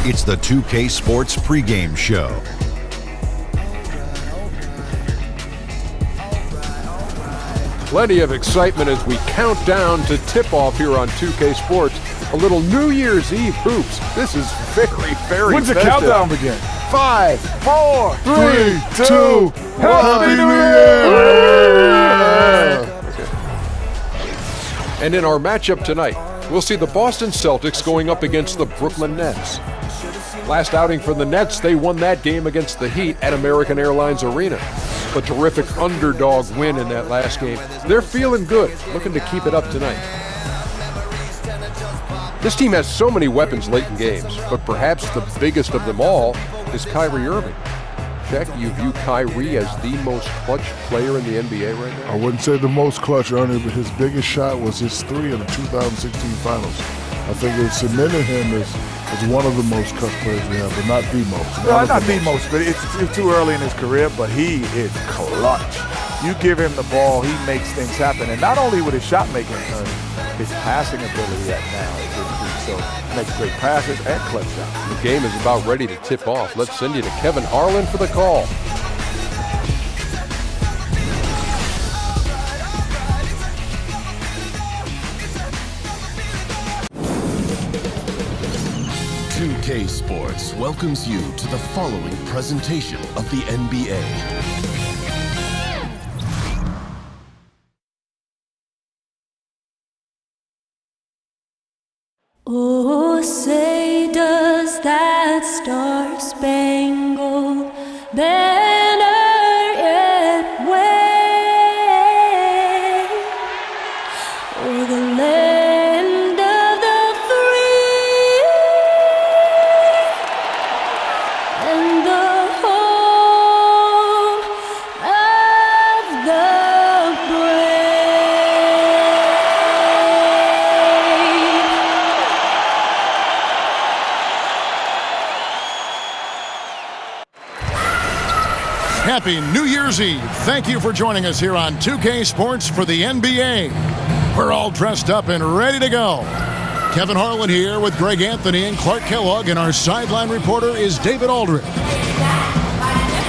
It's the 2K Sports pregame show. Plenty of excitement as we count down to tip-off here on 2K Sports. A little New Year's Eve hoops. This is very, very When's the festive. countdown begin? 5, 4, 3, 2, Happy New Year! And in our matchup tonight, we'll see the Boston Celtics going up against the Brooklyn Nets. Last outing for the Nets, they won that game against the Heat at American Airlines Arena. A terrific underdog win in that last game. They're feeling good, looking to keep it up tonight. This team has so many weapons late in games, but perhaps the biggest of them all is Kyrie Irving. Jack, you view Kyrie as the most clutch player in the NBA right now? I wouldn't say the most clutch, Ernie, but his biggest shot was his three in the 2016 Finals. I think it cemented him as one of the most clutch players we have, but not the most. Well, not the most, but it's too early in his career, but he is clutch. You give him the ball, he makes things happen. And not only with his shot making, his passing ability at now is increased. So he makes great passes and clutch shots. The game is about ready to tip off. Let's send you to Kevin Harlan for the call. K Sports welcomes you to the following presentation of the NBA. Oh, say does that star-spangled banner yet wave o'er the land of the free and the home of the Happy New Year's Eve. Thank you for joining us here on 2K Sports for the NBA. We're all dressed up and ready to go. Kevin Harlan here with Greg Anthony and Clark Kellogg, and our sideline reporter is David Aldridge.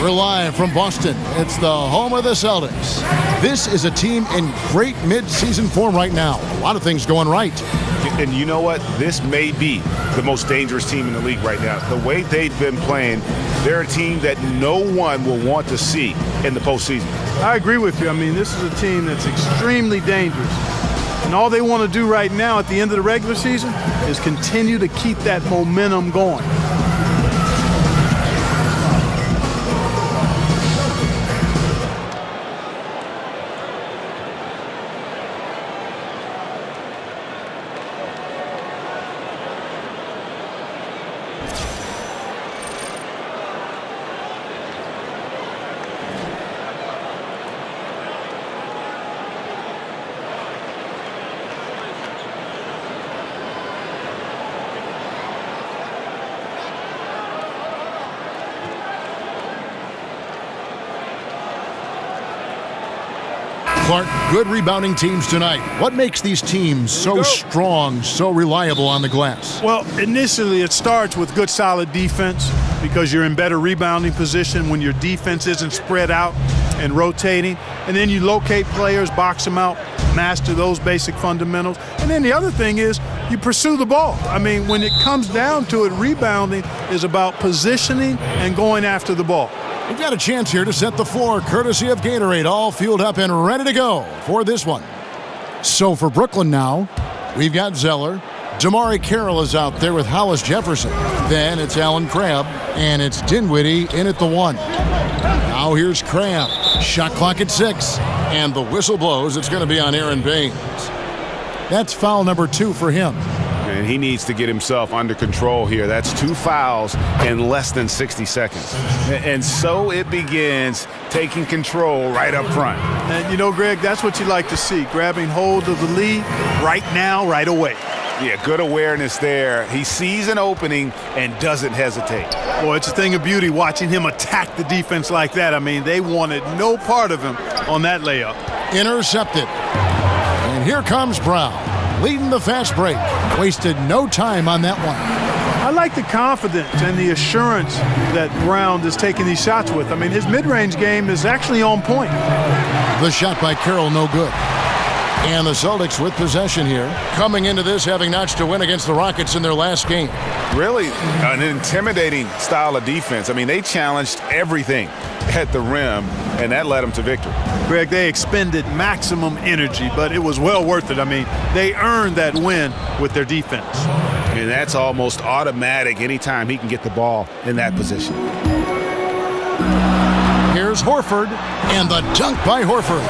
We're live from Boston. It's the home of the Celtics. This is a team in great mid-season form right now. A lot of things going right. And you know what? This may be the most dangerous team in the league right now. The way they've been playing, they're a team that no one will want to see in the postseason. I agree with you. I mean, this is a team that's extremely dangerous. And all they want to do right now at the end of the regular season is continue to keep that momentum going. Clark, good rebounding teams tonight. What makes these teams so strong, so reliable on the glass? Well, initially it starts with good, solid defense because you're in better rebounding position when your defense isn't spread out and rotating. And then you locate players, box them out, master those basic fundamentals. And then the other thing is you pursue the ball. I mean, when it comes down to it, rebounding is about positioning and going after the ball. We've got a chance here to set the floor, courtesy of Gatorade, all fueled up and ready to go for this one. So for Brooklyn now, we've got Zeller. Damari Carroll is out there with Hollis Jefferson. Then it's Allen Crabbe, and it's Dinwiddie in at the one. Now here's Crabbe. Shot clock at 6, and the whistle blows. It's going to be on Aaron Baines. That's foul number 2 for him. And he needs to get himself under control here. That's 2 fouls in less than 60 seconds. And so it begins, taking control right up front. And, you know, Greg, that's what you like to see, grabbing hold of the lead right now, right away. Yeah, good awareness there. He sees an opening and doesn't hesitate. Boy, it's a thing of beauty watching him attack the defense like that. I mean, they wanted no part of him on that layup. Intercepted. And here comes Brown, leading the fast break. Wasted no time on that one. I like the confidence and the assurance that Brown is taking these shots with. I mean, his mid-range game is actually on point. The shot by Carroll, no good. And the Celtics with possession here, coming into this having notched a win against the Rockets in their last game. Really an intimidating style of defense. I mean, they challenged everything at the rim, and that led them to victory. Greg, they expended maximum energy, but it was well worth it. I mean, they earned that win with their defense. And that's almost automatic anytime he can get the ball in that position. Here's Horford, and the dunk by Horford.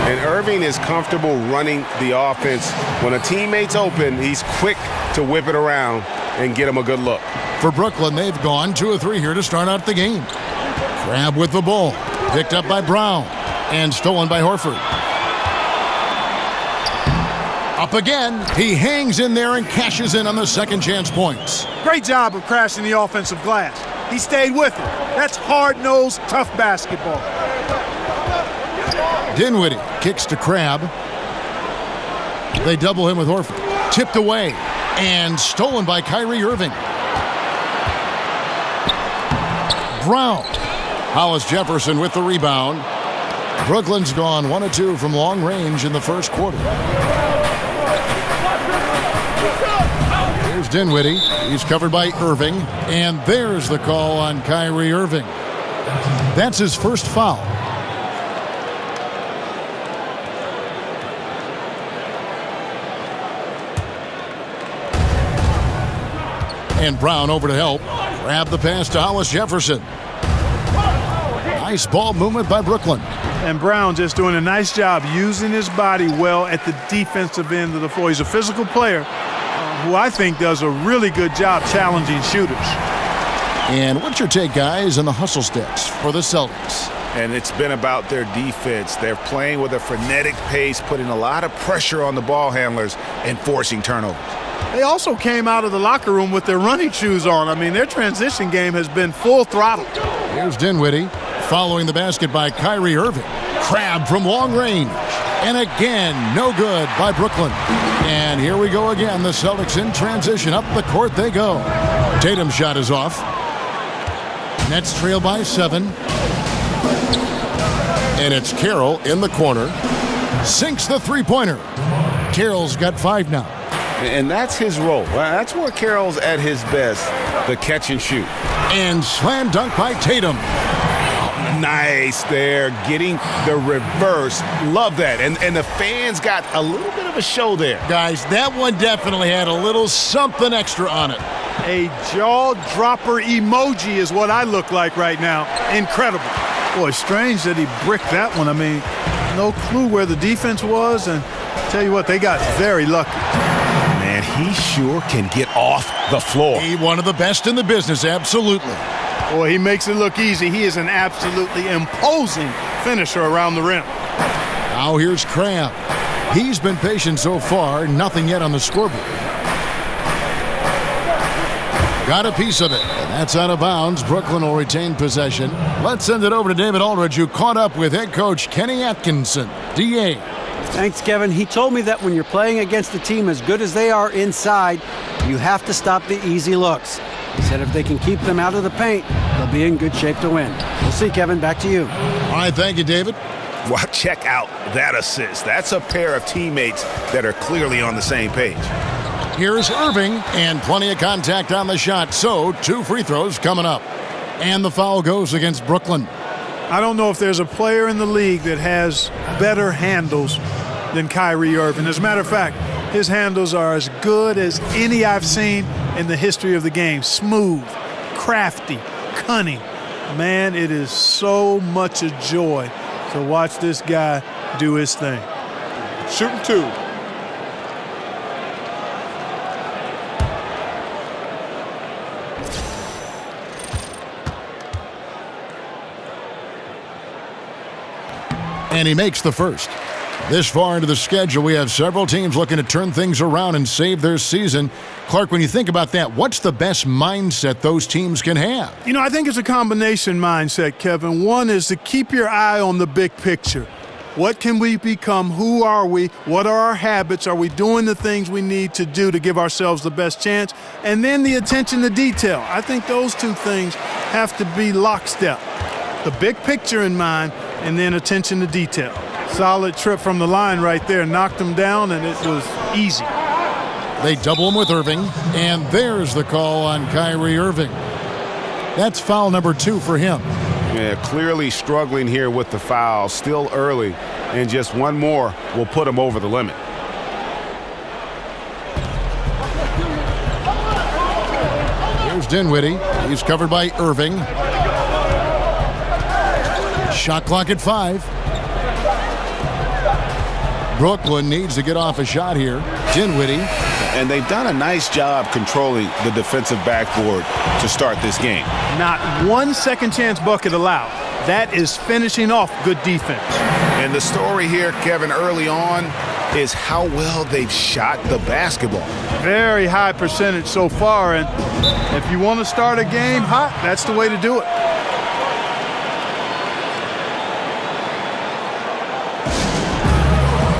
And Irving is comfortable running the offense. When a teammate's open, he's quick to whip it around and get him a good look. For Brooklyn, they've gone 2 of 3 here to start out the game. Crabbe with the ball, picked up by Brown, and stolen by Horford. Up again, he hangs in there and cashes in on the second chance points. Great job of crashing the offensive glass. He stayed with it. That's hard-nosed, tough basketball. Dinwiddie kicks to Crabbe. They double him with Horford. Tipped away and stolen by Kyrie Irving. Brown. Hollis Jefferson with the rebound. Brooklyn's gone 1 of 2 from long range in the first quarter. Here's Dinwiddie. He's covered by Irving. And there's the call on Kyrie Irving. That's his first foul. And Brown over to help. Grab the pass to Hollis Jefferson. Nice ball movement by Brooklyn. And Brown just doing a nice job using his body well at the defensive end of the floor. He's a physical player who I think does a really good job challenging shooters. And what's your take, guys, on the hustle stats for the Celtics? And it's been about their defense. They're playing with a frenetic pace, putting a lot of pressure on the ball handlers and forcing turnovers. They also came out of the locker room with their running shoes on. I mean, their transition game has been full throttle. Here's Dinwiddie following the basket by Kyrie Irving. Crabbe from long range. And again, no good by Brooklyn. And here we go again. The Celtics in transition. Up the court they go. Tatum's shot is off. Nets trail by 7. And it's Carroll in the corner. Sinks the three-pointer. Carroll's got 5 now. And that's his role. That's where Carroll's at his best, the catch and shoot. And slam dunk by Tatum. Nice there, getting the reverse. Love that. And the fans got a little bit of a show there. Guys, that one definitely had a little something extra on it. A jaw-dropper emoji is what I look like right now. Incredible. Boy, strange that he bricked that one. I mean, no clue where the defense was, and tell you what, they got very lucky. Man, he sure can get off the floor. He one of the best in the business, absolutely. Boy, he makes it look easy. He is an absolutely imposing finisher around the rim. Now here's Crabbe. He's been patient so far, nothing yet on the scoreboard. Got a piece of it, and that's out of bounds. Brooklyn will retain possession. Let's send it over to David Aldridge, who caught up with head coach Kenny Atkinson. DA. Thanks, Kevin. He told me that when you're playing against a team as good as they are inside, you have to stop the easy looks. He said if they can keep them out of the paint, they'll be in good shape to win. We'll see, Kevin. Back to you. All right, thank you, David. Well, check out that assist. That's a pair of teammates that are clearly on the same page. Here's Irving, and plenty of contact on the shot, so 2 free throws coming up. And the foul goes against Brooklyn. I don't know if there's a player in the league that has better handles than Kyrie Irving. As a matter of fact, his handles are as good as any I've seen in the history of the game. Smooth, crafty, cunning. Man, it is so much a joy to watch this guy do his thing. Shooting 2. And he makes the first. This far into the schedule, we have several teams looking to turn things around and save their season. Clark, when you think about that, what's the best mindset those teams can have? You know, I think it's a combination mindset, Kevin. One is to keep your eye on the big picture. What can we become? Who are we? What are our habits? Are we doing the things we need to do to give ourselves the best chance? And then the attention to detail. I think those two things have to be lockstep. The big picture in mind, and then attention to detail. Solid trip from the line right there. Knocked him down, and it was easy. They double him with Irving, and there's the call on Kyrie Irving. That's foul number 2 for him. Yeah, clearly struggling here with the foul. Still early, and just one more will put him over the limit. Here's Dinwiddie. He's covered by Irving. Shot clock at 5. Brooklyn needs to get off a shot here. Dinwiddie. And they've done a nice job controlling the defensive backboard to start this game. Not one second chance bucket allowed. That is finishing off good defense. And the story here, Kevin, early on is how well they've shot the basketball. Very high percentage so far, and if you want to start a game hot, that's the way to do it.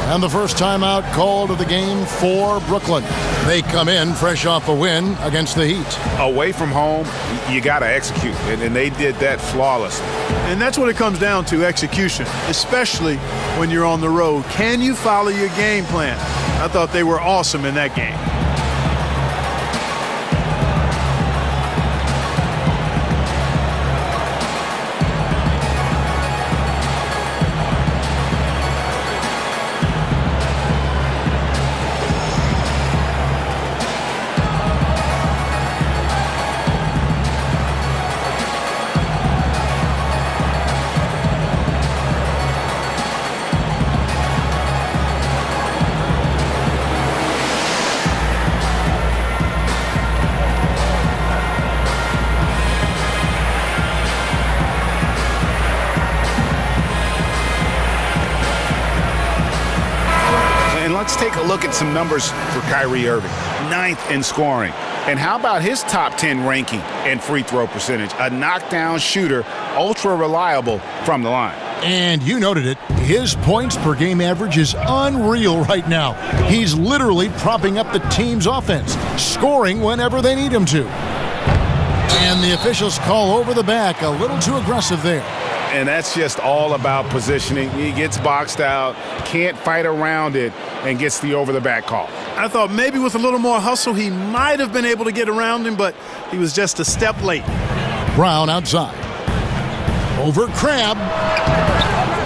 And the first timeout called of the game for Brooklyn. They come in fresh off a win against the Heat. Away from home, you got to execute, and they did that flawlessly. And that's what it comes down to, execution, especially when you're on the road. Can you follow your game plan? I thought they were awesome in that game. Let's take a look at some numbers for Kyrie Irving. 9th in scoring. And how about his top 10 ranking and free throw percentage? A knockdown shooter, ultra reliable from the line. And you noted it. His points per game average is unreal right now. He's literally propping up the team's offense, scoring whenever they need him to. And the officials call over the back, a little too aggressive there. And that's just all about positioning. He gets boxed out, can't fight around it, and gets the over-the-back call. I thought maybe with a little more hustle, he might have been able to get around him, but he was just a step late. Brown outside. Over Crabbe.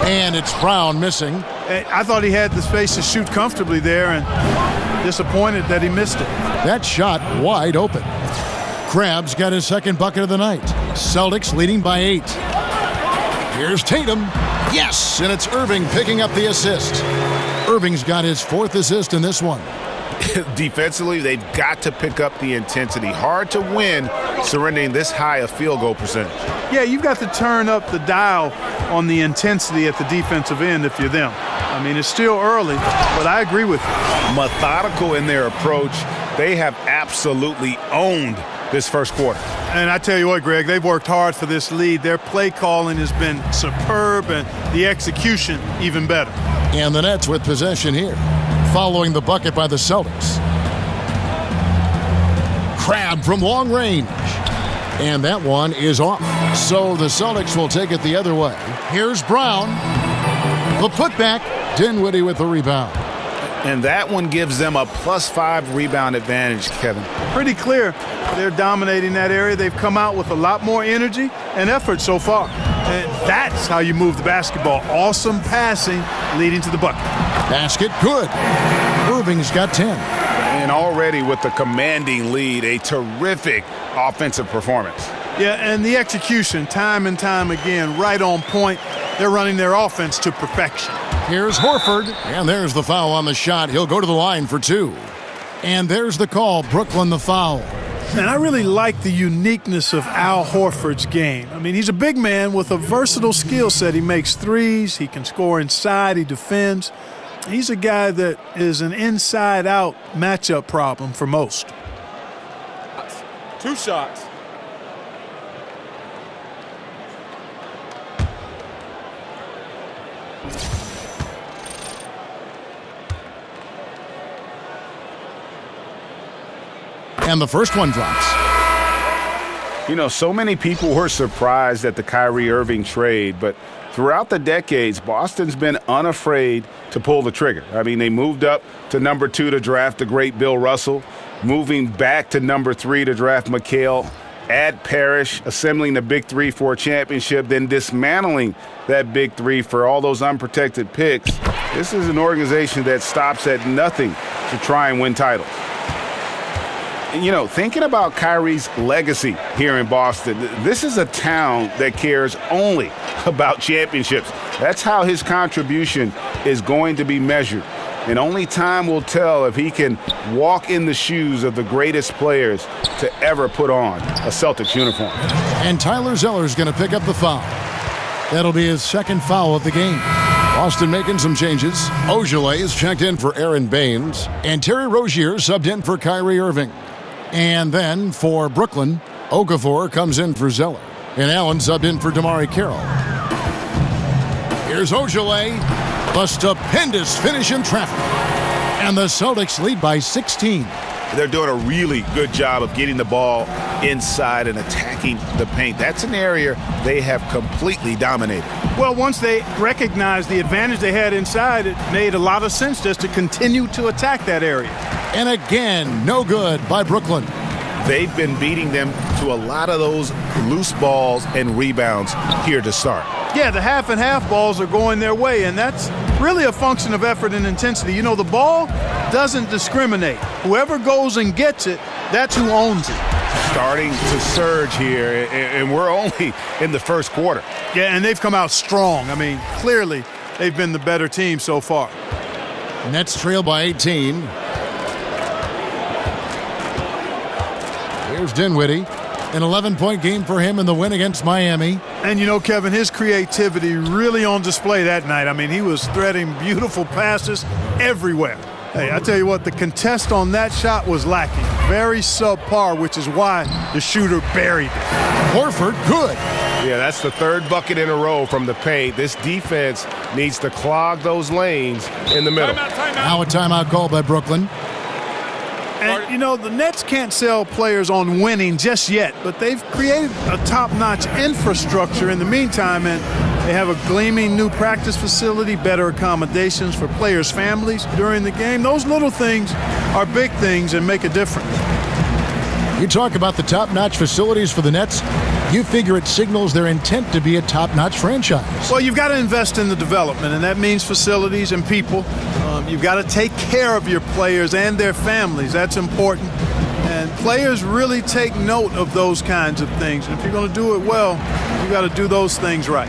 And it's Brown missing. I thought he had the space to shoot comfortably there, and disappointed that he missed it. That shot wide open. Crabbe's got his second bucket of the night. Celtics leading by 8. Here's Tatum. Yes, and it's Irving picking up the assist. Irving's got his 4th assist in this one. Defensively, they've got to pick up the intensity. Hard to win surrendering this high a field goal percentage. Yeah, you've got to turn up the dial on the intensity at the defensive end if you're them. I mean, it's still early, but I agree with you. Methodical in their approach. They have absolutely owned this first quarter. And I tell you what, Greg, they've worked hard for this lead. Their play calling has been superb, and the execution even better. And the Nets with possession here, following the bucket by the Celtics. Crabbe from long range. And that one is off. So the Celtics will take it the other way. Here's Brown. The putback. Dinwiddie with the rebound. And that one gives them a +5 rebound advantage, Kevin. Pretty clear they're dominating that area. They've come out with a lot more energy and effort so far. And that's how you move the basketball. Awesome passing leading to the bucket. Basket good. Irving's got 10. And already with the commanding lead, a terrific offensive performance. Yeah, and the execution, time and time again, right on point. They're running their offense to perfection. Here's Horford, and there's the foul on the shot. He'll go to the line for 2. And there's the call, Brooklyn the foul. And I really like the uniqueness of Al Horford's game. I mean, he's a big man with a versatile skill set. He makes threes, he can score inside, he defends. He's a guy that is an inside-out matchup problem for most. 2 shots. And the first one drops. You know, so many people were surprised at the Kyrie Irving trade, but throughout the decades, Boston's been unafraid to pull the trigger. I mean, they moved up to number 2 to draft the great Bill Russell, moving back to number 3 to draft McHale, add Parrish, assembling the big three for a championship, then dismantling that big three for all those unprotected picks. This is an organization that stops at nothing to try and win titles. And, you know, thinking about Kyrie's legacy here in Boston, this is a town that cares only about championships. That's how his contribution is going to be measured. And only time will tell if he can walk in the shoes of the greatest players to ever put on a Celtics uniform. And Tyler Zeller's going to pick up the foul. That'll be his second foul of the game. Boston making some changes. Ojale is checked in for Aaron Baines. And Terry Rozier subbed in for Kyrie Irving. And then for Brooklyn, Okafor comes in for Zeller. And Allen subbed in for Damari Carroll. Here's Ojale. A stupendous finish in traffic. And the Celtics lead by 16. They're doing a really good job of getting the ball inside and attacking the paint. That's an area they have completely dominated. Well, once they recognized the advantage they had inside, it made a lot of sense just to continue to attack that area. And again, no good by Brooklyn. They've been beating them to a lot of those loose balls and rebounds here to start. Yeah, the half and half balls are going their way, and that's really a function of effort and intensity. You know, the ball doesn't discriminate. Whoever goes and gets it, that's who owns it. Starting to surge here, and we're only in the first quarter. Yeah, and they've come out strong. I mean, clearly they've been the better team so far. Nets trail by 18. Here's Dinwiddie. An 11-point game for him in the win against Miami. And you know, Kevin, his creativity really on display that night. I mean, he was threading beautiful passes everywhere. Hey, I tell you what, the contest on that shot was lacking. Very subpar, which is why the shooter buried it. Horford, good. Yeah, that's the third bucket in a row from the paint. This defense needs to clog those lanes in the middle. Now a timeout call by Brooklyn. And, you know, the Nets can't sell players on winning just yet, but they've created a top-notch infrastructure in the meantime, and they have a gleaming new practice facility, better accommodations for players' families during the game. Those little things are big things and make a difference. You talk about the top-notch facilities for the Nets, you figure it signals their intent to be a top-notch franchise. Well, you've got to invest in the development, and that means facilities and people. You've got to take care of your players and their families. That's important. And players really take note of those kinds of things. And if you're going to do it well, you've got to do those things right.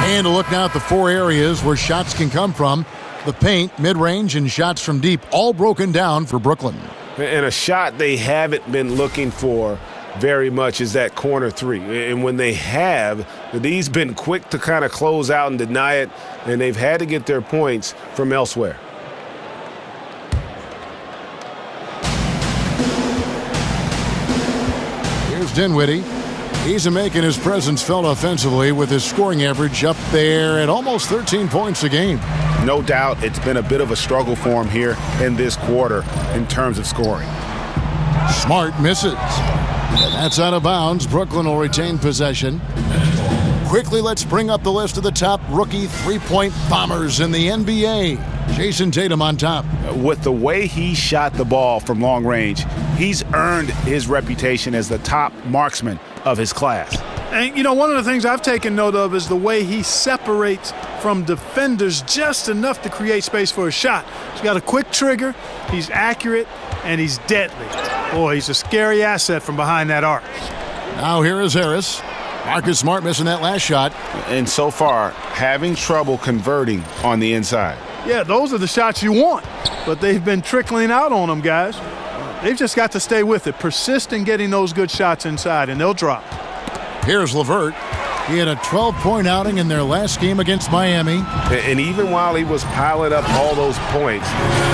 And to look now at the four areas where shots can come from. The paint, mid-range, and shots from deep, all broken down for Brooklyn. And a shot they haven't been looking for very much is that corner three. And when they have, these been quick to kind of close out and deny it, and they've had to get their points from elsewhere. Here's Dinwiddie. He's making his presence felt offensively with his scoring average up there at almost 13 points a game. No doubt it's been a bit of a struggle for him here in this quarter in terms of scoring. Smart misses. And that's out of bounds. Brooklyn will retain possession. Quickly, let's bring up the list of the top rookie three-point bombers in the NBA. Jason Tatum on top. With the way he shot the ball from long range, he's earned his reputation as the top marksman of his class. And, you know, one of the things I've taken note of is the way he separates from defenders just enough to create space for a shot. He's got a quick trigger, he's accurate, and he's deadly. Boy, he's a scary asset from behind that arc. Now here is Harris. Marcus Smart missing that last shot. And so far, having trouble converting on the inside. Yeah, those are the shots you want, but they've been trickling out on them, guys. They've just got to stay with it. Persist in getting those good shots inside, and they'll drop. Here's LeVert. He had a 12-point outing in their last game against Miami. And even while he was piling up all those points,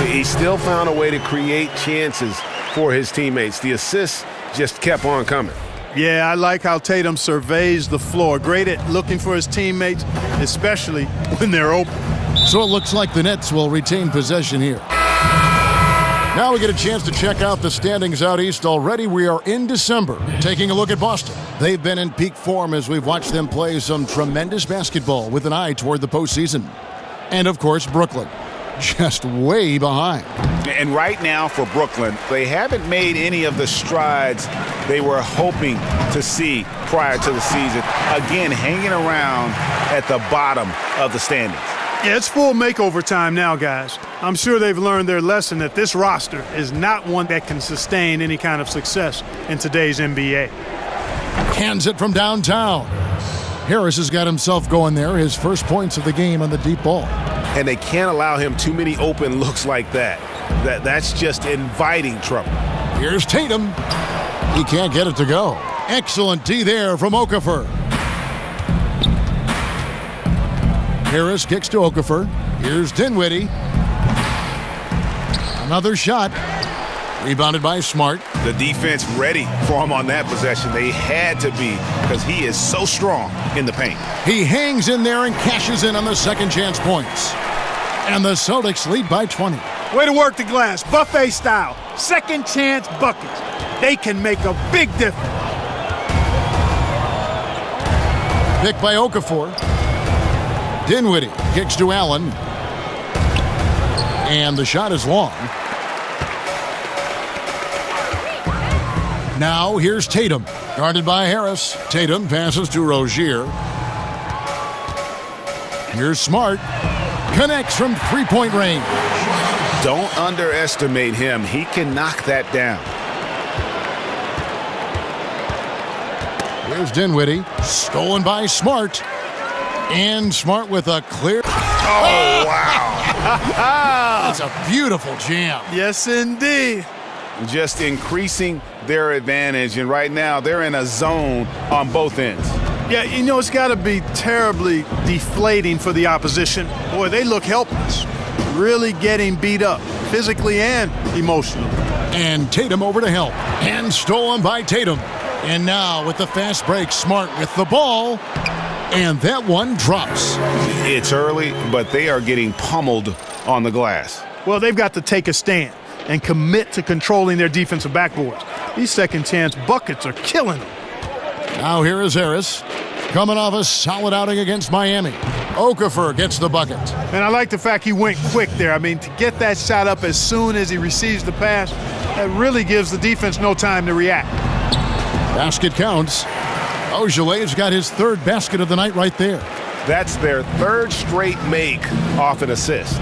he still found a way to create chances for his teammates. The assists just kept on coming. Yeah, I like how Tatum surveys the floor. Great at looking for his teammates, especially when they're open. So it looks like the Nets will retain possession here. Now we get a chance to check out the standings out east. Already we are in December. Taking a look at Boston. They've been in peak form as we've watched them play some tremendous basketball with an eye toward the postseason. And of course, Brooklyn, just way behind. And right now for Brooklyn, they haven't made any of the strides they were hoping to see prior to the season. Again, hanging around at the bottom of the standings. Yeah, it's full makeover time now, guys. I'm sure they've learned their lesson that this roster is not one that can sustain any kind of success in today's NBA. Hands it from downtown. Harris has got himself going there, his first points of the game on the deep ball. And they can't allow him too many open looks like that. That's just inviting trouble. Here's Tatum. He can't get it to go. Excellent D there from Okafor. Harris kicks to Okafor. Here's Dinwiddie. Another shot. Rebounded by Smart. The defense ready for him on that possession. They had to be because he is so strong in the paint. He hangs in there and cashes in on the second chance points. And the Celtics lead by 20. Way to work the glass, buffet style. Second chance buckets. They can make a big difference. Pick by Okafor. Dinwiddie kicks to Allen. And the shot is long. Now here's Tatum. Guarded by Harris. Tatum passes to Rozier. Here's Smart. Connects from three-point range. Don't underestimate him. He can knock that down. Here's Dinwiddie. Stolen by Smart. And Smart with a clear. Oh, wow. That's a beautiful jam. Yes, indeed. Just increasing their advantage. And right now, they're in a zone on both ends. Yeah, you know, it's got to be terribly deflating for the opposition. Boy, they look helpless. Really getting beat up, physically and emotionally. And Tatum over to help. And stolen by Tatum. And now with the fast break, Smart with the ball. And that one drops. It's early, but they are getting pummeled on the glass. Well, they've got to take a stand and commit to controlling their defensive backboards. These second chance buckets are killing them. Now here is Harris, coming off a solid outing against Miami. Okafor gets the bucket. And I like the fact he went quick there. I mean, to get that shot up as soon as he receives the pass, that really gives the defense no time to react. Basket counts. Ojelay's got his third basket of the night right there. That's their third straight make off an assist.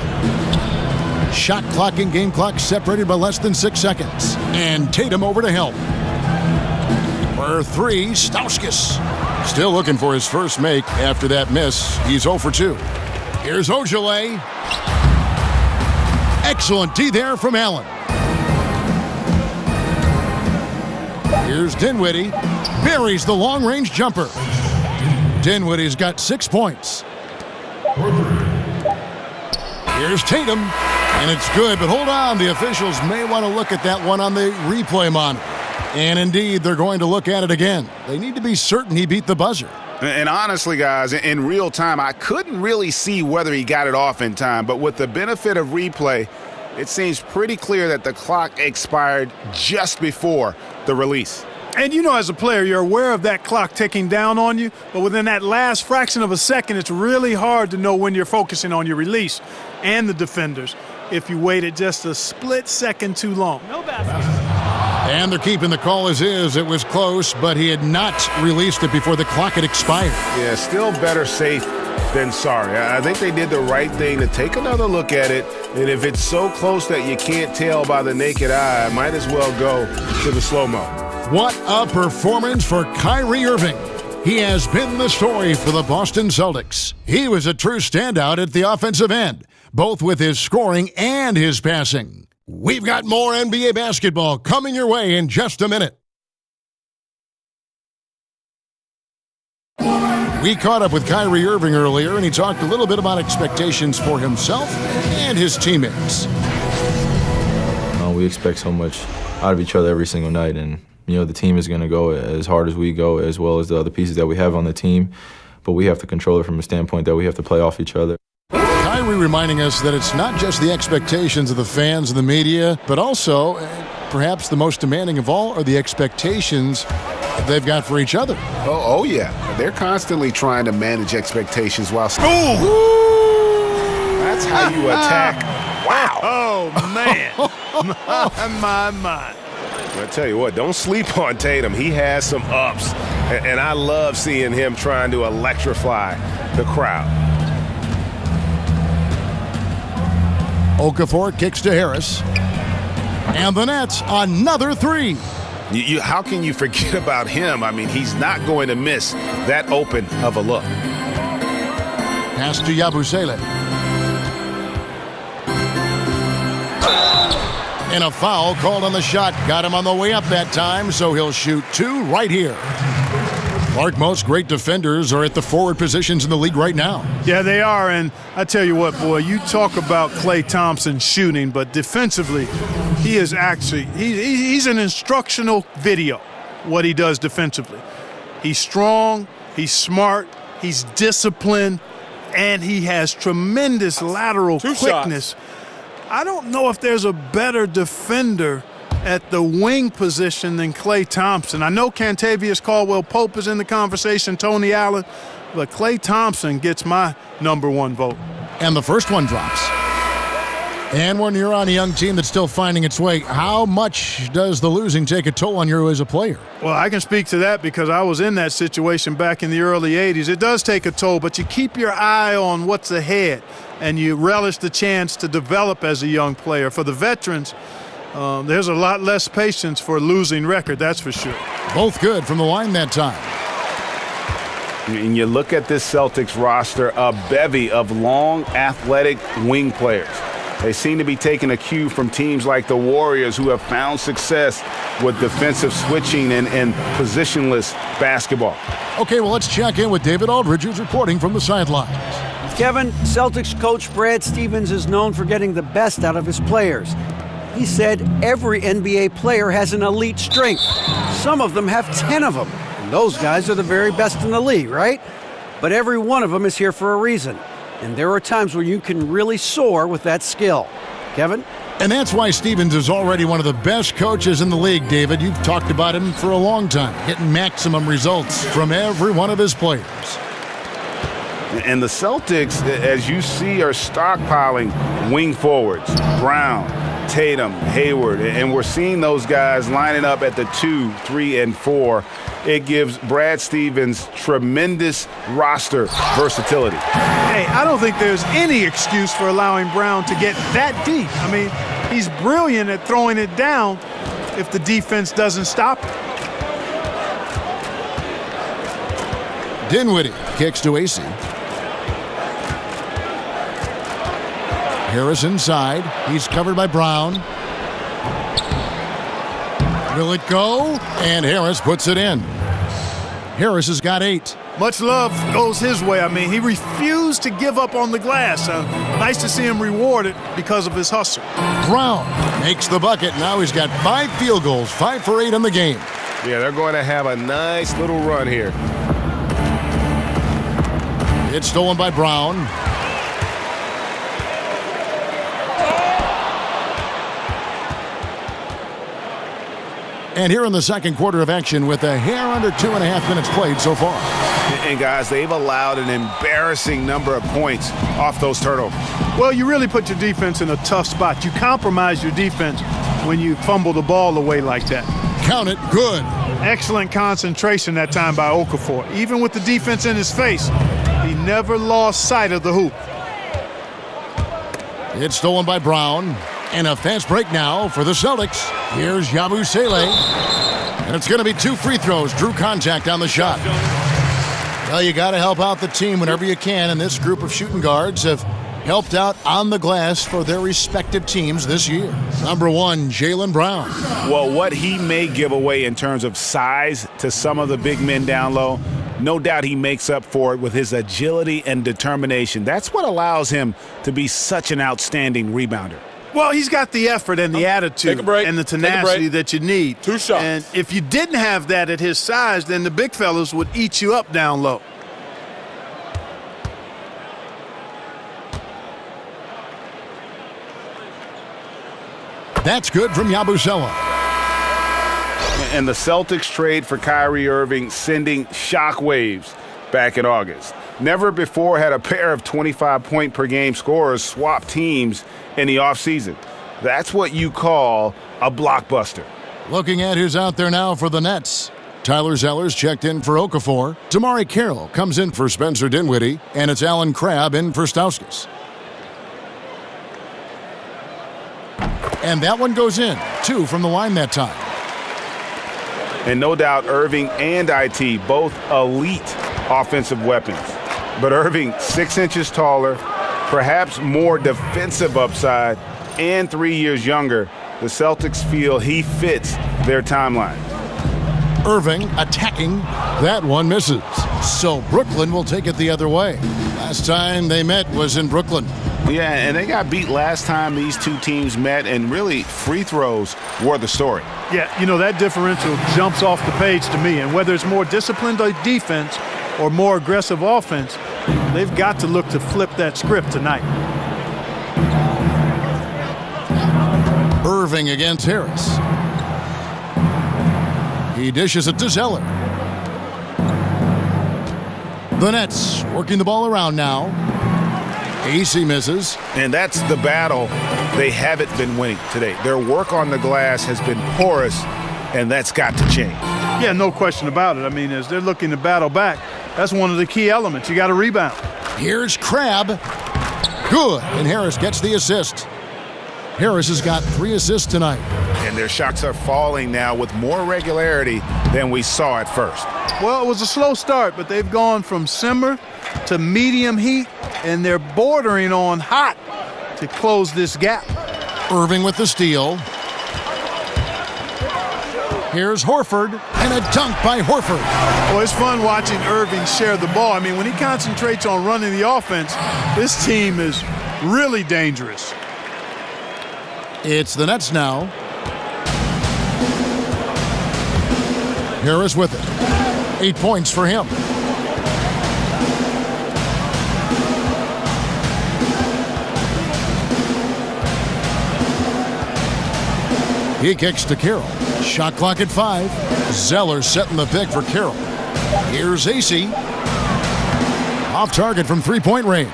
Shot clock and game clock separated by less than 6 seconds. And Tatum over to help. For three, Stauskas. Still looking for his first make after that miss. He's 0 for 2. Here's Ojeley. Excellent D there from Allen. Here's Dinwiddie. Buries the long-range jumper. Dinwiddie's got 6 points. Here's Tatum. And it's good, but hold on. The officials may want to look at that one on the replay monitor. And indeed, they're going to look at it again. They need to be certain he beat the buzzer. And honestly, guys, in real time, I couldn't really see whether he got it off in time. But with the benefit of replay, it seems pretty clear that the clock expired just before the release. And you know, as a player, you're aware of that clock ticking down on you, but within that last fraction of a second, it's really hard to know when you're focusing on your release and the defenders if you waited just a split second too long. No basket. And they're keeping the call as is. It was close, but he had not released it before the clock had expired. Yeah, still better safe than sorry. I think they did the right thing to take another look at it, and if it's so close that you can't tell by the naked eye, might as well go to the slow-mo. What a performance for Kyrie Irving. He has been the story for the Boston Celtics. He was a true standout at the offensive end, both with his scoring and his passing. We've got more NBA basketball coming your way in just a minute. We caught up with Kyrie Irving earlier, and he talked a little bit about expectations for himself and his teammates. We expect so much out of each other every single night, and the team is going to go as hard as we go, as well as the other pieces that we have on the team. But we have to control it from a standpoint that we have to play off each other. Kyrie reminding us that it's not just the expectations of the fans and the media, but also, perhaps the most demanding of all, are the expectations they've got for each other. Oh yeah. They're constantly trying to manage expectations while... That's how you attack. Wow. Oh, man. my. I tell you what, don't sleep on Tatum. He has some ups, and I love seeing him trying to electrify the crowd. Okafor kicks to Harris. And the Nets, another three. How can you forget about him? I mean, he's not going to miss that open of a look. Pass to Yabusele. And a foul called on the shot. Got him on the way up that time, so he'll shoot two right here. Clark, most great defenders are at the forward positions in the league right now. Yeah, they are, and I tell you what, boy, you talk about Klay Thompson shooting, but defensively, he is actually, he's an instructional video, what he does defensively. He's strong, he's smart, he's disciplined, and he has tremendous lateral quickness. Shots. I don't know if there's a better defender at the wing position than Klay Thompson. I know Kentavious Caldwell-Pope is in the conversation, Tony Allen, but Klay Thompson gets my #1 vote. And the first one drops. And when you're on a young team that's still finding its way, how much does the losing take a toll on you as a player? Well, I can speak to that because I was in that situation back in the early 80s. It does take a toll, but you keep your eye on what's ahead, and you relish the chance to develop as a young player. For the veterans, there's a lot less patience for a losing record, that's for sure. Both good from the line that time. And you look at this Celtics roster, a bevy of long, athletic wing players. They seem to be taking a cue from teams like the Warriors, who have found success with defensive switching and positionless basketball. Okay, well, let's check in with David Aldridge, who's reporting from the sidelines. Kevin, Celtics coach Brad Stevens is known for getting the best out of his players. He said every NBA player has an elite strength. Some of them have 10 of them. And those guys are the very best in the league, right? But every one of them is here for a reason. And there are times where you can really soar with that skill. Kevin? And that's why Stevens is already one of the best coaches in the league, David. You've talked about him for a long time, getting maximum results from every one of his players. And the Celtics, as you see, are stockpiling wing forwards. Brown, Tatum, Hayward, and we're seeing those guys lining up at the 2, 3, and 4. It gives Brad Stevens tremendous roster versatility. Hey, I don't think there's any excuse for allowing Brown to get that deep. I mean, he's brilliant at throwing it down if the defense doesn't stop it. Dinwiddie kicks to AC. Harris inside. He's covered by Brown. Will it go? And Harris puts it in. Harris has got 8. Much love goes his way. I mean, he refused to give up on the glass. Nice to see him rewarded because of his hustle. Brown makes the bucket. Now he's got 5 field goals, 5 for 8 in the game. Yeah, they're going to have a nice little run here. It's stolen by Brown. And here in the second quarter of action with a hair under 2.5 minutes played so far. And guys, they've allowed an embarrassing number of points off those turnovers. Well, you really put your defense in a tough spot. You compromise your defense when you fumble the ball away like that. Count it, good. Excellent concentration that time by Okafor. Even with the defense in his face, he never lost sight of the hoop. It's stolen by Brown. And a fast break now for the Celtics. Here's Yabusele. And it's going to be 2 free throws. Drew contact on the shot. Well, you got to help out the team whenever you can. And this group of shooting guards have helped out on the glass for their respective teams this year. Number 1, Jaylen Brown. Well, what he may give away in terms of size to some of the big men down low, no doubt he makes up for it with his agility and determination. That's what allows him to be such an outstanding rebounder. Well, he's got the effort and the attitude and the tenacity that you need. 2 shots. And if you didn't have that at his size, then the big fellas would eat you up down low. That's good from Yabusele. And the Celtics trade for Kyrie Irving, sending shockwaves back in August. Never before had a pair of 25-point-per-game scorers swap teams in the offseason. That's what you call a blockbuster. Looking at who's out there now for the Nets. Tyler Zeller's checked in for Okafor. Damari Carroll comes in for Spencer Dinwiddie. And it's Alan Crabb in for Stauskas. And that one goes in. 2 from the line that time. And no doubt Irving and IT, both elite offensive weapons. But Irving, 6 inches taller, perhaps more defensive upside, and 3 years younger. The Celtics feel he fits their timeline. Irving attacking. That one misses. So Brooklyn will take it the other way. Last time they met was in Brooklyn. Yeah, and they got beat last time these two teams met, and really free throws were the story. Yeah, you know, that differential jumps off the page to me. And whether it's more disciplined defense or more aggressive offense, they've got to look to flip that script tonight. Irving against Harris. He dishes it to Zeller. The Nets working the ball around now. AC misses. And that's the battle they haven't been winning today. Their work on the glass has been porous, and that's got to change. Yeah, no question about it. I mean, as they're looking to battle back, that's one of the key elements. You got to rebound. Here's Crabb. Good. And Harris gets the assist. Harris has got 3 assists tonight. And their shots are falling now with more regularity than we saw at first. Well, it was a slow start, but they've gone from simmer to medium heat, and they're bordering on hot to close this gap. Irving with the steal. Here's Horford, and a dunk by Horford. Well, it's fun watching Irving share the ball. I mean, when he concentrates on running the offense, this team is really dangerous. It's the Nets now. Harris with it. 8 points for him. He kicks to Carroll. Shot clock at 5. Zeller setting the pick for Carroll. Here's AC. Off target from 3-point range.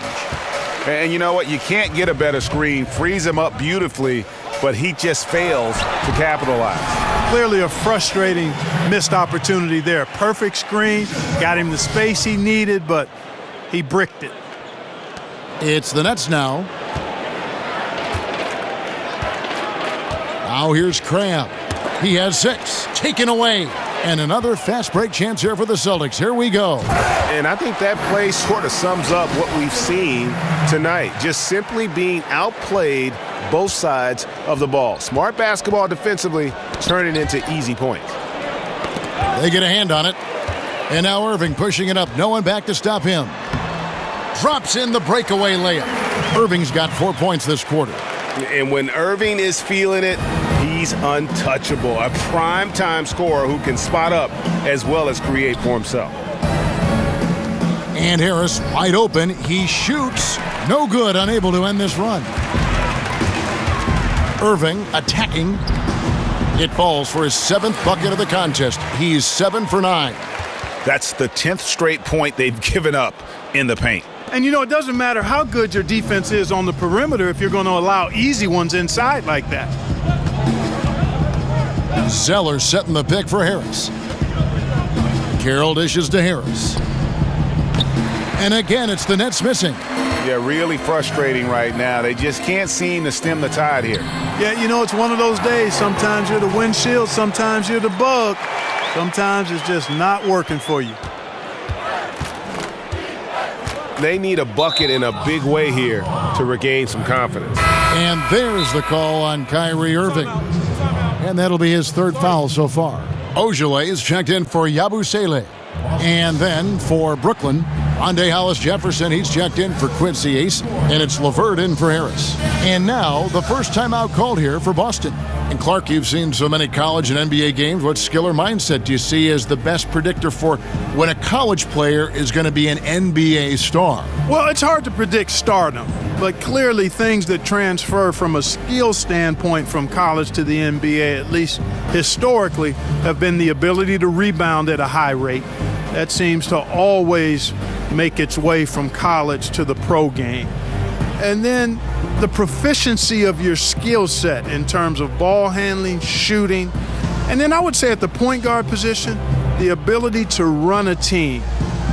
And you know what? You can't get a better screen. Frees him up beautifully, but he just fails to capitalize. Clearly a frustrating missed opportunity there. Perfect screen, got him the space he needed, but he bricked it. It's the Nets now. Now here's Crabb. He has 6. Taken away. And another fast break chance here for the Celtics. Here we go. And I think that play sort of sums up what we've seen tonight. Just simply being outplayed both sides of the ball. Smart basketball defensively, turning into easy points. They get a hand on it. And now Irving pushing it up. No one back to stop him. Drops in the breakaway layup. Irving's got 4 points this quarter. And when Irving is feeling it, he's untouchable. A prime-time scorer who can spot up as well as create for himself. And Harris wide open. He shoots. No good. Unable to end this run. Irving attacking. It falls for his 7th bucket of the contest. He's 7 for 9. That's the 10th straight point they've given up in the paint. And you know, it doesn't matter how good your defense is on the perimeter if you're going to allow easy ones inside like that. Zeller setting the pick for Harris. Carroll dishes to Harris. And again, it's the Nets missing. Yeah, really frustrating right now. They just can't seem to stem the tide here. Yeah, you know, it's one of those days. Sometimes you're the windshield, sometimes you're the bug. Sometimes it's just not working for you. They need a bucket in a big way here to regain some confidence. And there's the call on Kyrie Irving. And that'll be his third foul so far. Ojale is checked in for Yabusele. And then for Brooklyn, Rondae Hollis-Jefferson, he's checked in for Quincy Ace. And it's LeVert in for Harris. And now, the first timeout called here for Boston. And Clark, you've seen so many college and NBA games. What skill or mindset do you see as the best predictor for when a college player is going to be an NBA star? Well, it's hard to predict stardom, but clearly things that transfer from a skill standpoint from college to the NBA, at least historically, have been the ability to rebound at a high rate. That seems to always make its way from college to the pro game. And then the proficiency of your skill set in terms of ball handling, shooting, and then I would say at the point guard position, the ability to run a team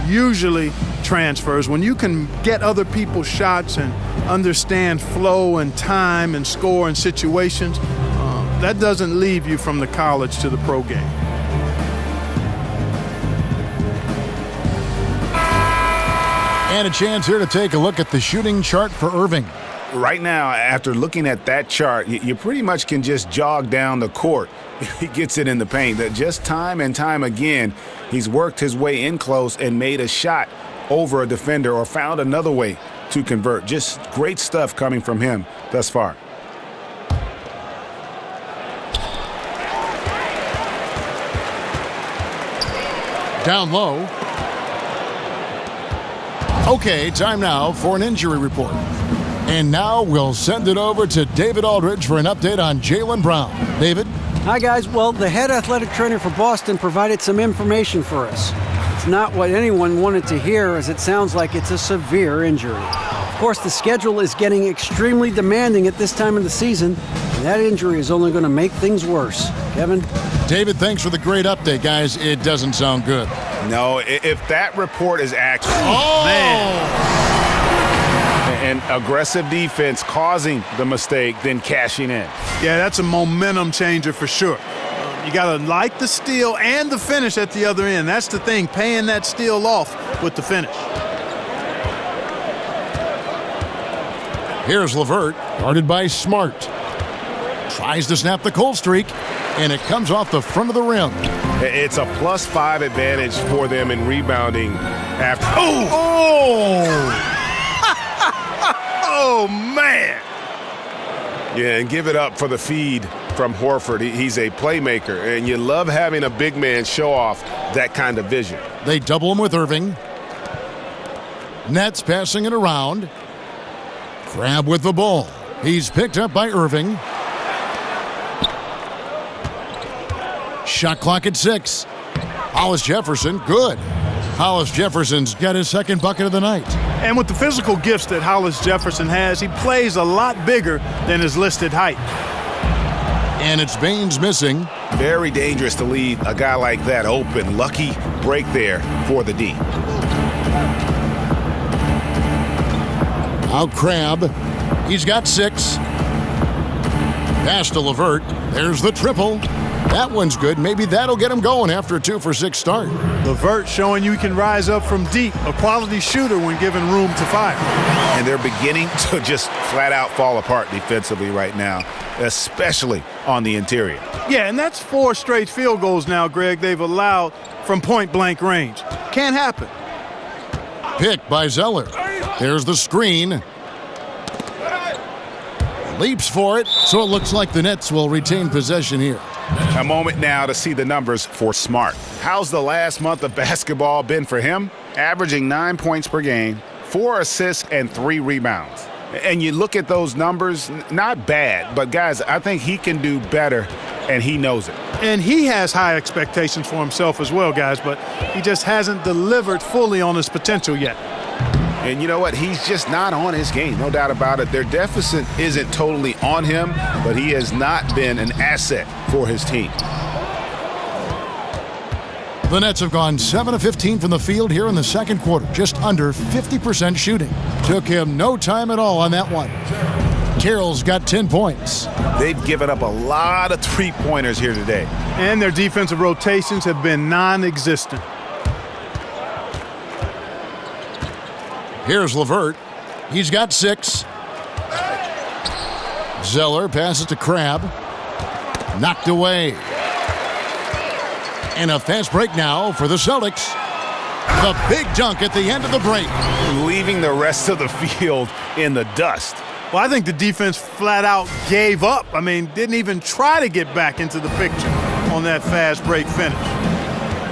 usually transfers. When you can get other people's shots and understand flow and time and score and situations, that doesn't leave you from the college to the pro game. And a chance here to take a look at the shooting chart for Irving. Right now, after looking at that chart, you pretty much can just jog down the court. He gets it in the paint. That just time and time again, he's worked his way in close and made a shot over a defender or found another way to convert. Just great stuff coming from him thus far. Down low. Okay, time now for an injury report. And now we'll send it over to David Aldridge for an update on Jaylen Brown. David? Hi, guys. Well, the head athletic trainer for Boston provided some information for us. It's not what anyone wanted to hear, as it sounds like it's a severe injury. Of course, the schedule is getting extremely demanding at this time of the season, and that injury is only going to make things worse. Kevin? David, thanks for the great update, guys. It doesn't sound good. No, if that report is accurate. Oh, man. And aggressive defense causing the mistake, then cashing in. Yeah, that's a momentum changer for sure. You got to like the steal and the finish at the other end. That's the thing, paying that steal off with the finish. Here's LeVert, guarded by Smart. Tries to snap the cold streak, and it comes off the front of the rim. It's a +5 advantage for them in rebounding after. Oh, man. Yeah, and give it up for the feed from Horford. He's a playmaker, and you love having a big man show off that kind of vision. They double him with Irving. Nets passing it around. Crab with the ball. He's picked up by Irving. Shot clock at 6. Hollis-Jefferson, good. Hollis-Jefferson's got his second bucket of the night. And with the physical gifts that Hollis-Jefferson has, he plays a lot bigger than his listed height. And it's Baines missing. Very dangerous to leave a guy like that open. Lucky break there for the D. Out Crab. He's got 6. Pass to LeVert. There's the triple. That one's good. Maybe that'll get him going after a 2-for-6 start. LeVert showing you can rise up from deep. A quality shooter when given room to fire. And they're beginning to just flat out fall apart defensively right now, especially on the interior. Yeah, and that's 4 straight field goals now, Greg, they've allowed from point-blank range. Can't happen. Picked by Zeller. There's the screen. Leaps for it, so it looks like the Nets will retain possession here. A moment now to see the numbers for Smart. How's the last month of basketball been for him? Averaging 9 points per game, 4 assists, and 3 rebounds. And you look at those numbers, not bad, but guys, I think he can do better, and he knows it. And he has high expectations for himself as well, guys, but he just hasn't delivered fully on his potential yet. And you know what? He's just not on his game, no doubt about it. Their deficit isn't totally on him, but he has not been an asset for his team. The Nets have gone 7 of 15 from the field here in the second quarter, just under 50% shooting. Took him no time at all on that one. Carroll's got 10 points. They've given up a lot of three-pointers here today. And their defensive rotations have been non-existent. Here's LeVert. He's got 6. Zeller passes to Crabbe. Knocked away. And a fast break now for the Celtics. The big dunk at the end of the break. Leaving the rest of the field in the dust. Well, I think the defense flat out gave up. I mean, didn't even try to get back into the picture on that fast break finish.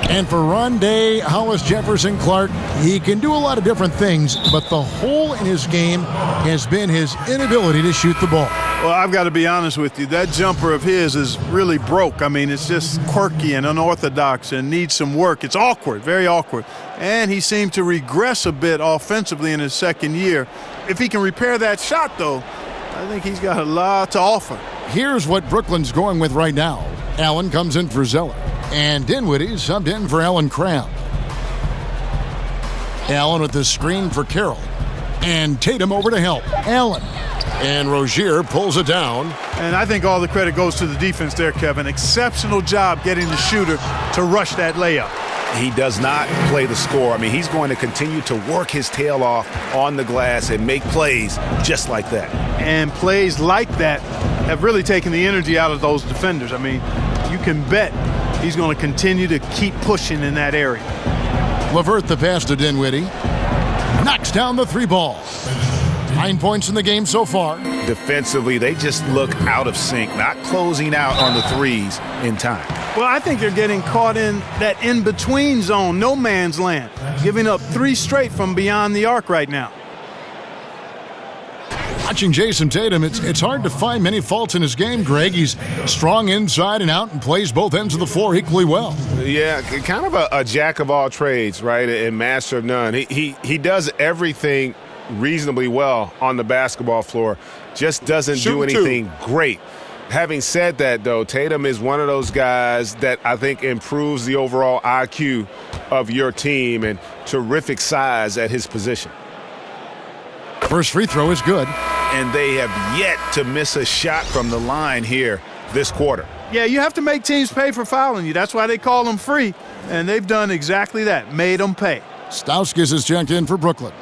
And for Rondé Hollis-Jefferson Clark, he can do a lot of different things, but the hole in his game has been his inability to shoot the ball. Well, I've got to be honest with you. That jumper of his is really broke. I mean, it's just quirky and unorthodox and needs some work. It's awkward, very awkward. And he seemed to regress a bit offensively in his second year. If he can repair that shot, though, I think he's got a lot to offer. Here's what Brooklyn's going with right now. Allen comes in for Zeller. And Dinwiddie subbed in for Allen Crabbe. Allen with the screen for Carroll. And Tatum over to help. Allen. And Rozier pulls it down. And I think all the credit goes to the defense there, Kevin. Exceptional job getting the shooter to rush that layup. He does not play the score. I mean, he's going to continue to work his tail off on the glass and make plays just like that. And plays like that have really taken the energy out of those defenders. I mean, you can bet he's going to continue to keep pushing in that area. LeVert the pass to Dinwiddie. Knocks down the 3 ball. 9 points in the game so far. Defensively, they just look out of sync, not closing out on the threes in time. Well, I think they're getting caught in that in-between zone, no man's land, giving up 3 straight from beyond the arc right now. Watching Jason Tatum, it's hard to find many faults in his game, Greg. He's strong inside and out and plays both ends of the floor equally well. Yeah, kind of a jack of all trades, right, and master of none. He does everything reasonably well on the basketball floor, just doesn't do anything great. Having said that, though, Tatum is one of those guys that I think improves the overall IQ of your team and terrific size at his position. First free throw is good. And they have yet to miss a shot from the line here this quarter. Yeah, you have to make teams pay for fouling you. That's why they call them free. And they've done exactly that, made them pay. Stauskas is checked in for Brooklyn.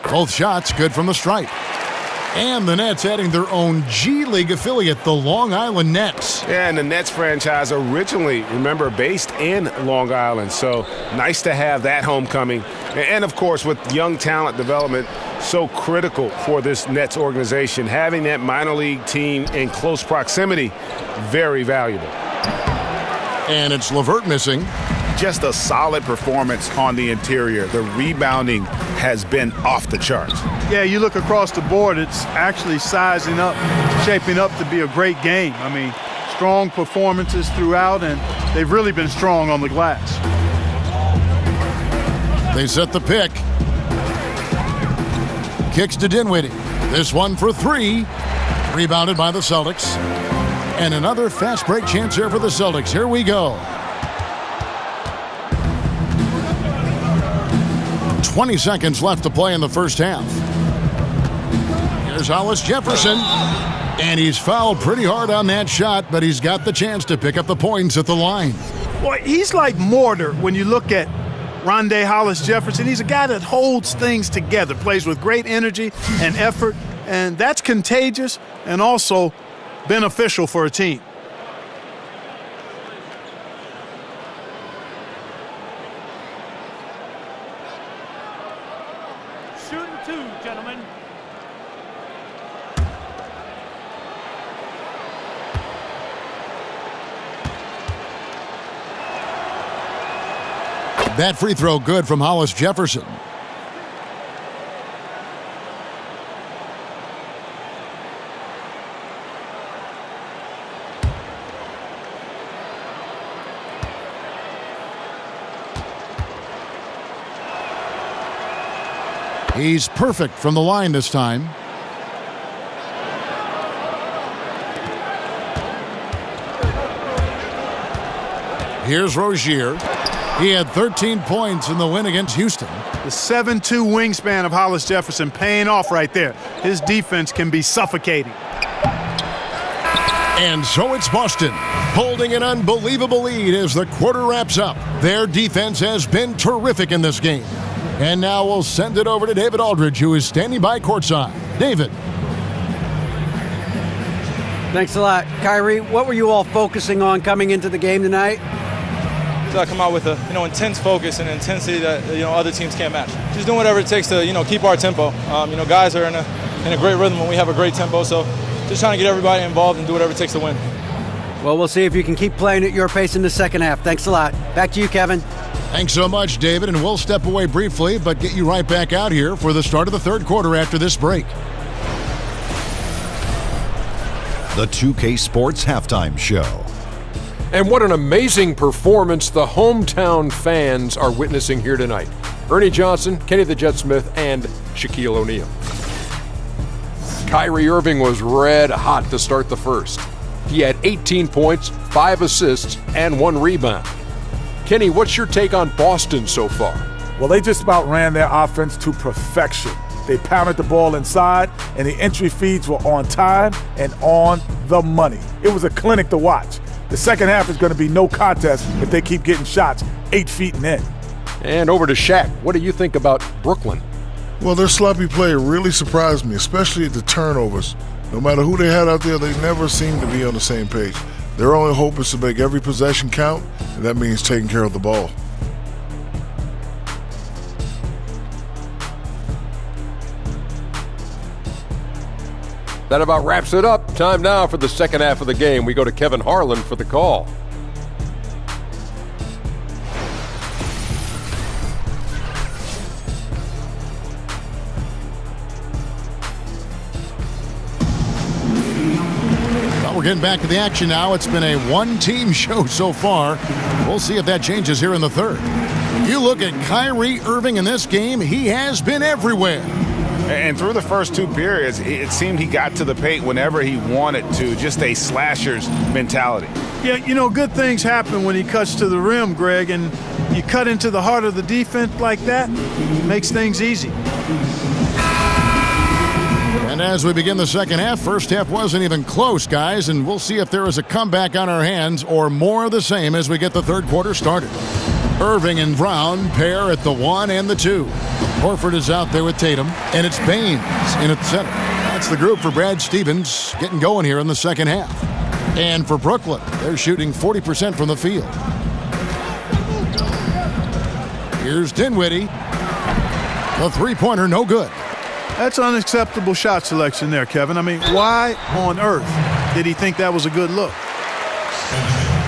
Both shots good from the stripe. And the Nets adding their own G League affiliate, the Long Island Nets. Yeah, and the Nets franchise originally, remember, based in Long Island. So nice to have that homecoming. And, of course, with young talent development so critical for this Nets organization, having that minor league team in close proximity, very valuable. And it's LeVert missing. Just a solid performance on the interior. The rebounding has been off the charts. Yeah, you look across the board, it's actually sizing up, shaping up to be a great game. I mean, strong performances throughout, and they've really been strong on the glass. They set the pick. Kicks to Dinwiddie. This one for 3. Rebounded by the Celtics. And another fast break chance here for the Celtics. Here we go. 20 seconds left to play in the first half. Here's Hollis-Jefferson. And he's fouled pretty hard on that shot, but he's got the chance to pick up the points at the line. Boy, he's like mortar when you look at Rondé Hollis-Jefferson. He's a guy that holds things together, plays with great energy and effort, and that's contagious and also beneficial for a team. Shooting 2, gentlemen. That free throw good from Hollis-Jefferson. He's perfect from the line this time. Here's Rozier. He had 13 points in the win against Houston. The 7'2" wingspan of Hollis-Jefferson paying off right there. His defense can be suffocating. And so it's Boston, holding an unbelievable lead as the quarter wraps up. Their defense has been terrific in this game. And now we'll send it over to David Aldridge, who is standing by courtside. David. Thanks a lot. Kyrie, what were you all focusing on coming into the game tonight? So I come out with a intense focus and intensity that other teams can't match. Just doing whatever it takes to keep our tempo. Guys are in a great rhythm when we have a great tempo. So just trying to get everybody involved and do whatever it takes to win. Well, we'll see if you can keep playing at your pace in the second half. Thanks a lot. Back to you, Kevin. Thanks so much, David, and we'll step away briefly, but get you right back out here for the start of the third quarter after this break. The 2K Sports Halftime Show. And what an amazing performance the hometown fans are witnessing here tonight. Ernie Johnson, Kenny the Jet Smith, and Shaquille O'Neal. Kyrie Irving was red hot to start the first. He had 18 points, 5 assists, and 1 rebound. Kenny, what's your take on Boston so far? Well, they just about ran their offense to perfection. They pounded the ball inside, and the entry feeds were on time and on the money. It was a clinic to watch. The second half is going to be no contest if they keep getting shots 8 feet and in. And over to Shaq. What do you think about Brooklyn? Well, their sloppy play really surprised me, especially at the turnovers. No matter who they had out there, they never seemed to be on the same page. Their only hope is to make every possession count, and that means taking care of the ball. That about wraps it up. Time now for the second half of the game. We go to Kevin Harlan for the call. Well, we're getting back to the action now. It's been a one-team show so far. We'll see if that changes here in the third. You look at Kyrie Irving in this game, he has been everywhere. And through the first 2 periods, it seemed he got to the paint whenever he wanted to, just a slasher's mentality. Yeah, good things happen when he cuts to the rim, Greg, and you cut into the heart of the defense like that, makes things easy. And as we begin the second half, first half wasn't even close, guys, and we'll see if there is a comeback on our hands or more of the same as we get the third quarter started. Irving and Brown pair at the 1 and the 2. Horford is out there with Tatum, and it's Baines in at the center. That's the group for Brad Stevens getting going here in the second half. And for Brooklyn, they're shooting 40% from the field. Here's Dinwiddie. The three-pointer, no good. That's unacceptable shot selection there, Kevin. I mean, why on earth did he think that was a good look?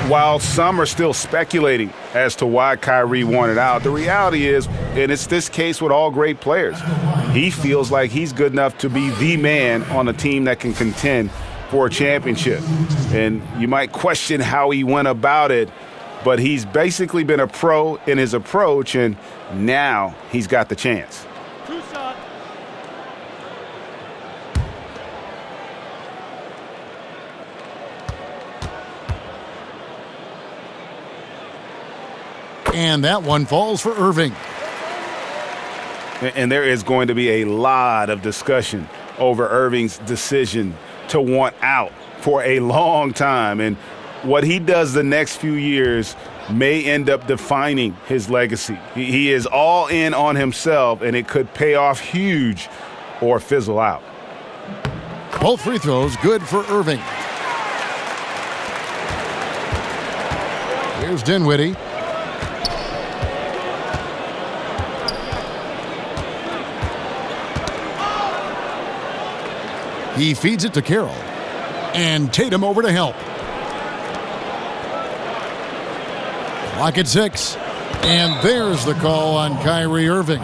While some are still speculating as to why Kyrie wanted out, the reality is, and it's this case with all great players, he feels like he's good enough to be the man on a team that can contend for a championship. And you might question how he went about it, but he's basically been a pro in his approach, and now he's got the chance. And that one falls for Irving. And there is going to be a lot of discussion over Irving's decision to want out for a long time. And what he does the next few years may end up defining his legacy. He is all in on himself, and it could pay off huge or fizzle out. Both free throws good for Irving. Here's Dinwiddie. He feeds it to Carroll. And Tatum over to help. Clock at 6. And there's the call on Kyrie Irving.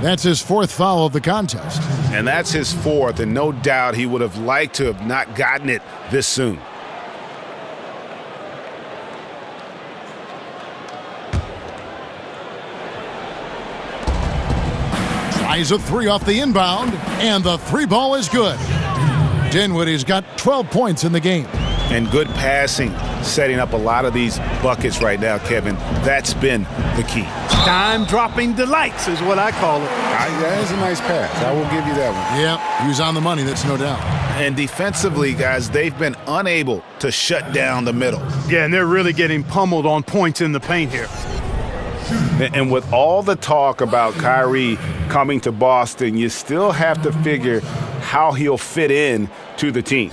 That's his 4th foul of the contest. And that's his 4th, and no doubt he would have liked to have not gotten it this soon. Tries a 3 off the inbound, and the 3 ball is good. Dinwiddie's got 12 points in the game. And good passing setting up a lot of these buckets right now, Kevin. That's been the key. Time-dropping delights is what I call it. That is a nice pass. I will give you that one. Yeah, he was on the money, that's no doubt. And defensively, guys, they've been unable to shut down the middle. Yeah, and they're really getting pummeled on points in the paint here. And with all the talk about Kyrie coming to Boston, you still have to figure how he'll fit in to the team.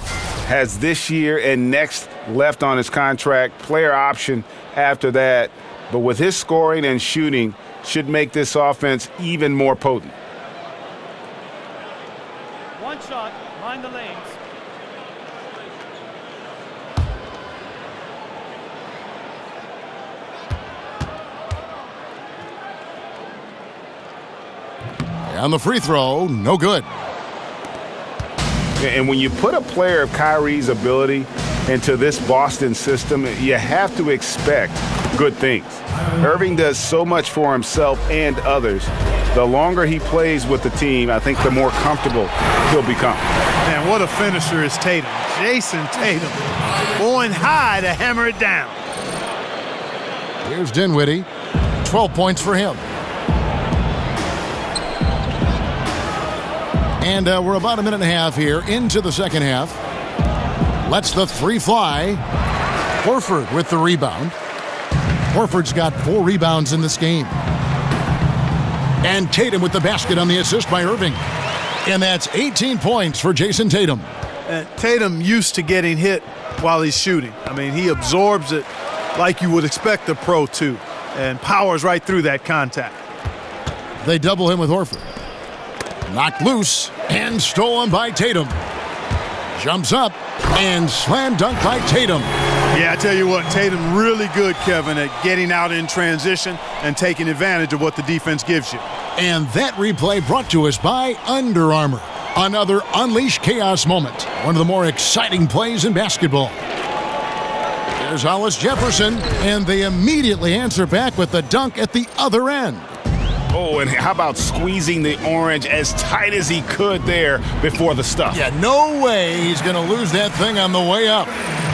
Has this year and next left on his contract, player option after that. But with his scoring and shooting, should make this offense even more potent. One shot, mind the lanes. On the free throw, no good. And when you put a player of Kyrie's ability into this Boston system, you have to expect good things. Irving does so much for himself and others. The longer he plays with the team, I think the more comfortable he'll become. Man, what a finisher is Tatum. Jason Tatum going high to hammer it down. Here's Dinwiddie. 12 points for him. And we're about a minute and a half here into the second half. Lets the three fly. Horford with the rebound. Horford's got 4 rebounds in this game. And Tatum with the basket on the assist by Irving. And that's 18 points for Jason Tatum. Tatum used to getting hit while he's shooting. I mean, he absorbs it like you would expect a pro to and powers right through that contact. They double him with Horford. Knocked loose and stolen by Tatum. Jumps up and slam dunk by Tatum. Yeah, I tell you what, Tatum really good, Kevin, at getting out in transition and taking advantage of what the defense gives you. And that replay brought to us by Under Armour. Another Unleash Chaos moment. One of the more exciting plays in basketball. There's Hollis Jefferson, and they immediately answer back with the dunk at the other end. Oh, and how about squeezing the orange as tight as he could there before the stuff? Yeah, no way he's going to lose that thing on the way up.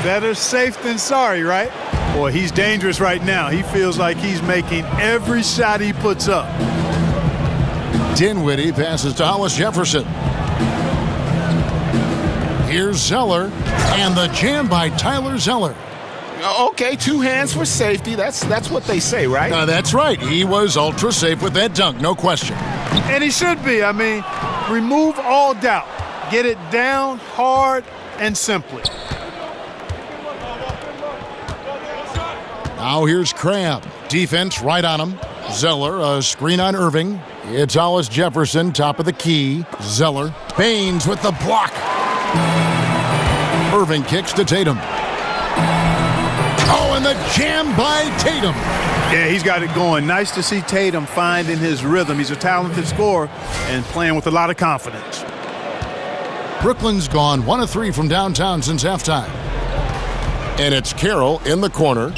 Better safe than sorry, right? Boy, he's dangerous right now. He feels like he's making every shot he puts up. Dinwiddie passes to Hollis Jefferson. Here's Zeller, and the jam by Tyler Zeller. Okay, 2 hands for safety. That's what they say, right? That's right. He was ultra safe with that dunk, no question. And he should be. I mean, remove all doubt. Get it down hard and simply. Now here's Crabb. Defense right on him. Zeller, a screen on Irving. It's Hollis Jefferson, top of the key. Zeller, Baines with the block. Irving kicks to Tatum. Oh, and the jam by Tatum. Yeah, he's got it going. Nice to see Tatum finding his rhythm. He's a talented scorer and playing with a lot of confidence. Brooklyn's gone 1 of 3 from downtown since halftime. And it's Carroll in the corner.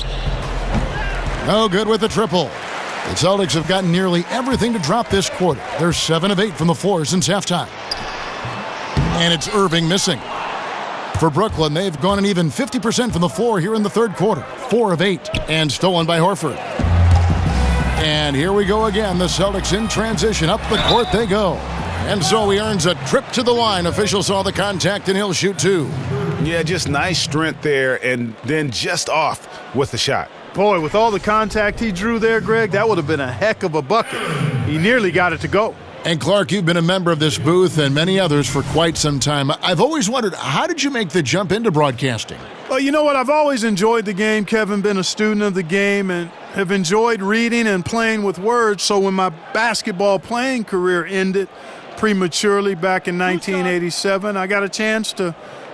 No good with the triple. The Celtics have gotten nearly everything to drop this quarter. They're 7 of 8 from the floor since halftime. And it's Irving missing. For Brooklyn, they've gone an even 50% from the floor here in the third quarter. 4 of 8, and stolen by Horford. And here we go again. The Celtics in transition. Up the court they go. And so he earns a trip to the line. Officials saw the contact, and he'll shoot 2. Yeah, just nice strength there, and then just off with the shot. Boy, with all the contact he drew there, Greg, that would have been a heck of a bucket. He nearly got it to go. And Clark, you've been a member of this booth and many others for quite some time. I've always wondered, how did you make the jump into broadcasting? Well, you know what? I've always enjoyed the game, Kevin, been a student of the game, and have enjoyed reading and playing with words. So when my basketball playing career ended prematurely back in 1987, I got a chance to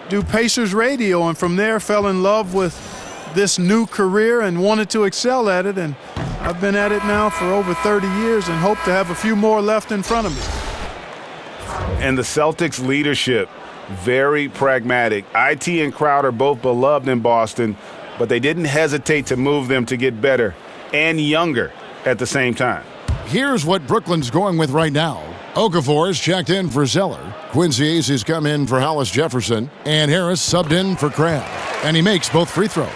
do Pacers radio, and from there fell in love with this new career and wanted to excel at it. And I've been at it now for over 30 years and hope to have a few more left in front of me. And the Celtics leadership, very pragmatic. IT and Crowder both beloved in Boston, but they didn't hesitate to move them to get better and younger at the same time. Here's what Brooklyn's going with right now. Okafor's checked in for Zeller. Quincy Ace has come in for Hollis Jefferson. And Harris subbed in for Crabb. And he makes both free throws.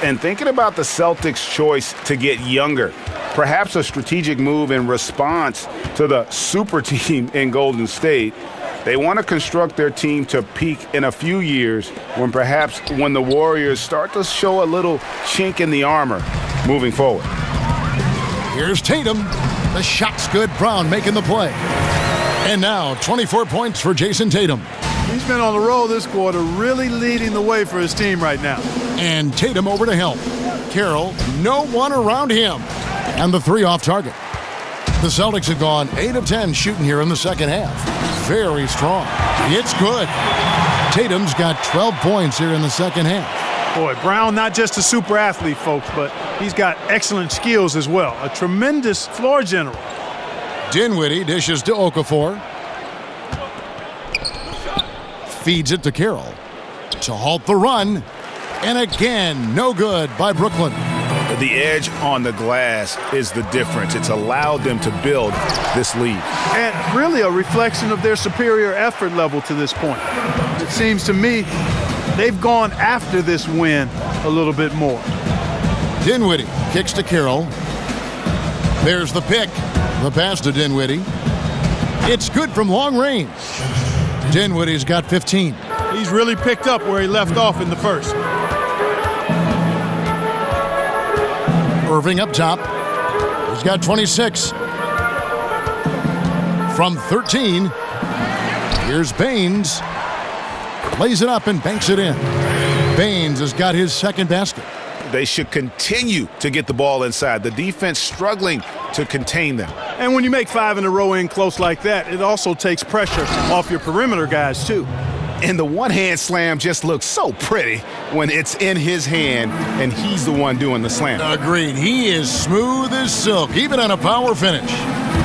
And thinking about the Celtics' choice to get younger, perhaps a strategic move in response to the super team in Golden State, they want to construct their team to peak in a few years when the Warriors start to show a little chink in the armor moving forward. Here's Tatum. The shot's good. Brown making the play. And now 24 points for Jason Tatum. He's been on the roll this quarter, really leading the way for his team right now. And Tatum over to help. Carroll, no one around him. And the three off target. The Celtics have gone 8 of 10 shooting here in the second half. Very strong. It's good. Tatum's got 12 points here in the second half. Boy, Brown, not just a super athlete, folks, but he's got excellent skills as well. A tremendous floor general. Dinwiddie dishes to Okafor. Feeds it to Carroll to halt the run. And again, no good by Brooklyn. The edge on the glass is the difference. It's allowed them to build this lead. And really a reflection of their superior effort level to this point. It seems to me they've gone after this win a little bit more. Dinwiddie kicks to Carroll. There's the pick. The pass to Dinwiddie. It's good from long range. Dinwiddie's got 15. He's really picked up where he left off in the first. Irving up top. He's got 26. From 13, here's Baines. Lays it up and banks it in. Baines has got his second basket. They should continue to get the ball inside. The defense struggling to contain them. And when you make 5 in a row in close like that, it also takes pressure off your perimeter guys, too. And the one-hand slam just looks so pretty when it's in his hand and he's the one doing the slam. Agreed. He is smooth as silk, even on a power finish.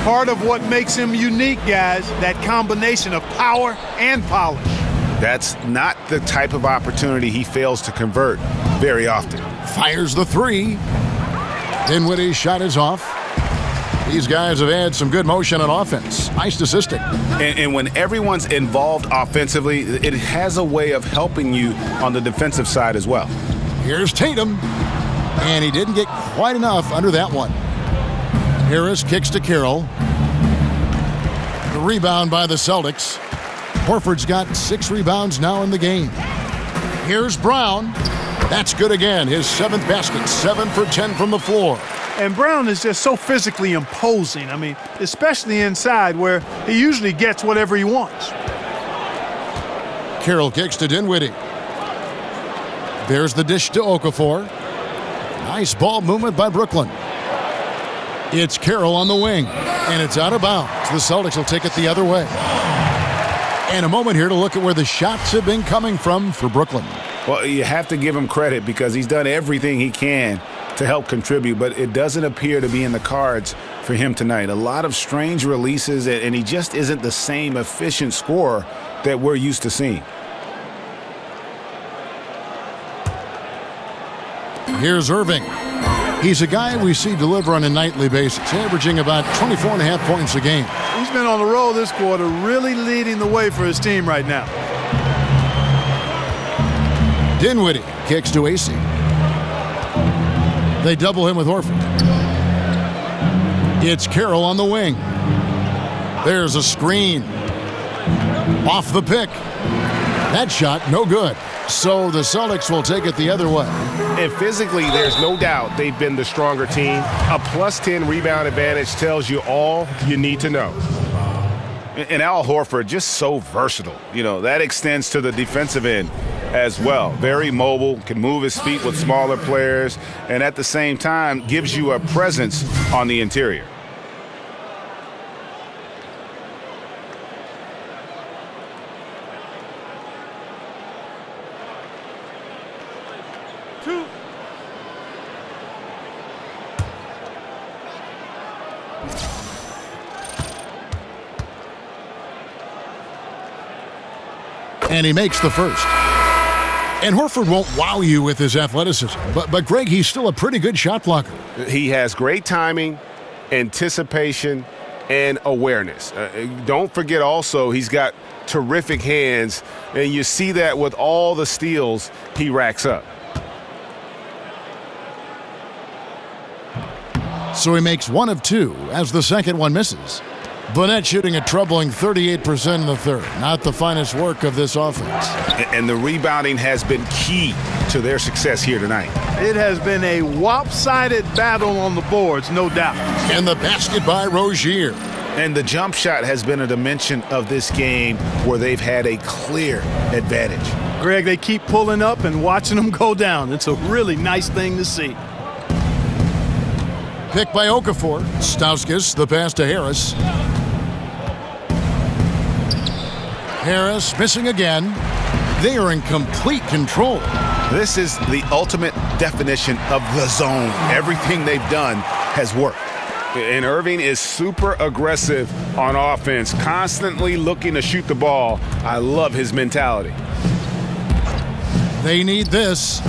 Part of what makes him unique, guys, that combination of power and polish. That's not the type of opportunity he fails to convert very often. Fires the three. Dinwiddie's shot is off. These guys have had some good motion on offense. Nice assisting. And when everyone's involved offensively, it has a way of helping you on the defensive side as well. Here's Tatum. And he didn't get quite enough under that one. Harris kicks to Carroll. The rebound by the Celtics. Horford's got 6 rebounds now in the game. Here's Brown. That's good again. His 7th basket. 7 for 10 from the floor. And Brown is just so physically imposing. I mean, especially inside where he usually gets whatever he wants. Carroll kicks to Dinwiddie. There's the dish to Okafor. Nice ball movement by Brooklyn. It's Carroll on the wing, and it's out of bounds. The Celtics will take it the other way. And a moment here to look at where the shots have been coming from for Brooklyn. Well, you have to give him credit because he's done everything he can to help contribute, but it doesn't appear to be in the cards for him tonight. A lot of strange releases, and he just isn't the same efficient scorer that we're used to seeing. Here's Irving. He's a guy we see deliver on a nightly basis, averaging about 24.5 points a game. He's been on the roll this quarter, really leading the way for his team right now. Dinwiddie kicks to AC. They double him with Horford. It's Carroll on the wing. There's a screen. Off the pick. That shot, no good. So the Celtics will take it the other way. And physically, there's no doubt they've been the stronger team. A +10 rebound advantage tells you all you need to know. And Al Horford, just so versatile. You know, that extends to the defensive end as well. Very mobile, can move his feet with smaller players, and at the same time gives you a presence on the interior. And he makes the first. And Horford won't wow you with his athleticism. But Greg, he's still a pretty good shot blocker. He has great timing, anticipation, and awareness. Don't forget also he's got terrific hands, and you see that with all the steals he racks up. So he makes one of two as the second one misses. Burnett shooting a troubling 38% in the third. Not the finest work of this offense. And the rebounding has been key to their success here tonight. It has been a lopsided battle on the boards, no doubt. And the basket by Rozier. And the jump shot has been a dimension of this game where they've had a clear advantage. Greg, they keep pulling up and watching them go down. It's a really nice thing to see. Pick by Okafor. Stauskas, the pass to Harris. Harris missing again. They are in complete control. This is the ultimate definition of the zone. Everything they've done has worked. And Irving is super aggressive on offense, constantly looking to shoot the ball. I love his mentality. They need this.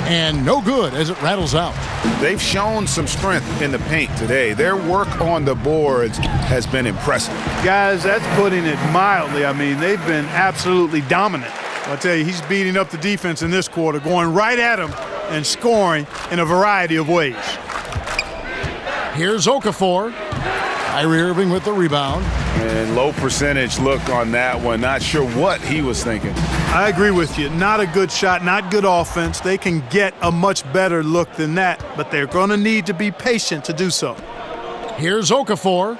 And no good as it rattles out. They've shown some strength in the paint today. Their work on the boards has been impressive. Guys, that's putting it mildly. I mean, they've been absolutely dominant. I'll tell you, he's beating up the defense in this quarter, going right at him and scoring in a variety of ways. Here's Okafor. Kyrie Irving with the rebound. And low percentage look on that one. Not sure what he was thinking. I agree with you. Not a good shot, not good offense. They can get a much better look than that, but they're going to need to be patient to do so. Here's Okafor.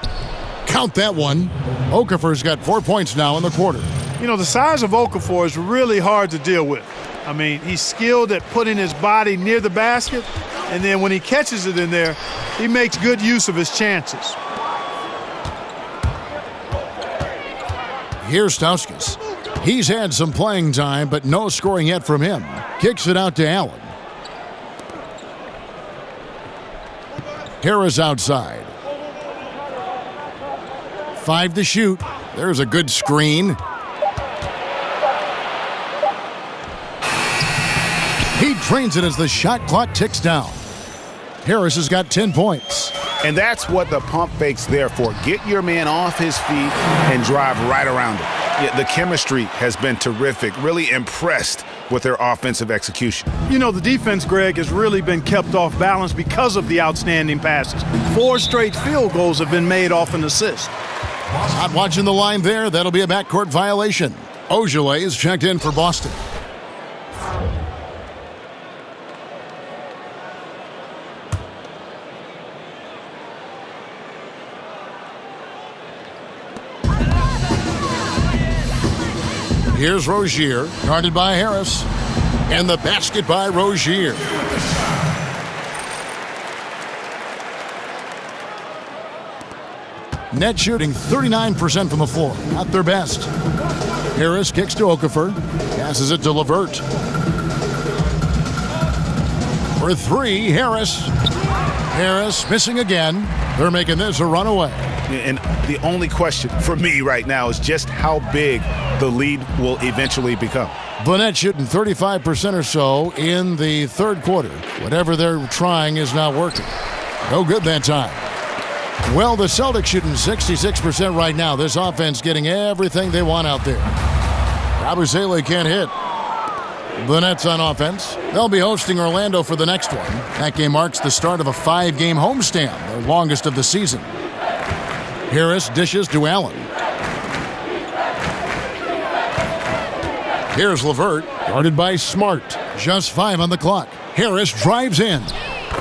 Count that one. Okafor's got 4 points now in the quarter. You know, the size of Okafor is really hard to deal with. I mean, he's skilled at putting his body near the basket, and then when he catches it in there, he makes good use of his chances. Here's Stauskas. He's had some playing time, but no scoring yet from him. Kicks it out to Allen. Harris outside. 5 to shoot. There's a good screen. He drains it as the shot clock ticks down. Harris has got 10 points. And that's what the pump fake's there for. Get your man off his feet and drive right around him. Yeah, the chemistry has been terrific. Really impressed with their offensive execution. You know, the defense, Greg, has really been kept off balance because of the outstanding passes. 4 straight field goals have been made off an assist. Not watching the line there. That'll be a backcourt violation. Ojale is checked in for Boston. Here's Rozier, guarded by Harris. And the basket by Rozier. Net shooting 39% from the floor. Not their best. Harris kicks to Okafor. Passes it to LeVert. For 3, Harris. Harris missing again. They're making this a runaway. And the only question for me right now is just how big the lead will eventually become. Burnett shooting 35% or so in the third quarter. Whatever they're trying is not working. No good that time. Well, the Celtics shooting 66% right now. This offense getting everything they want out there. Abusele can't hit. Burnett's on offense. They'll be hosting Orlando for the next one. That game marks the start of a 5-game homestand, the longest of the season. Harris dishes to Allen. Here's LeVert, guarded by Smart. Just 5 on the clock. Harris drives in.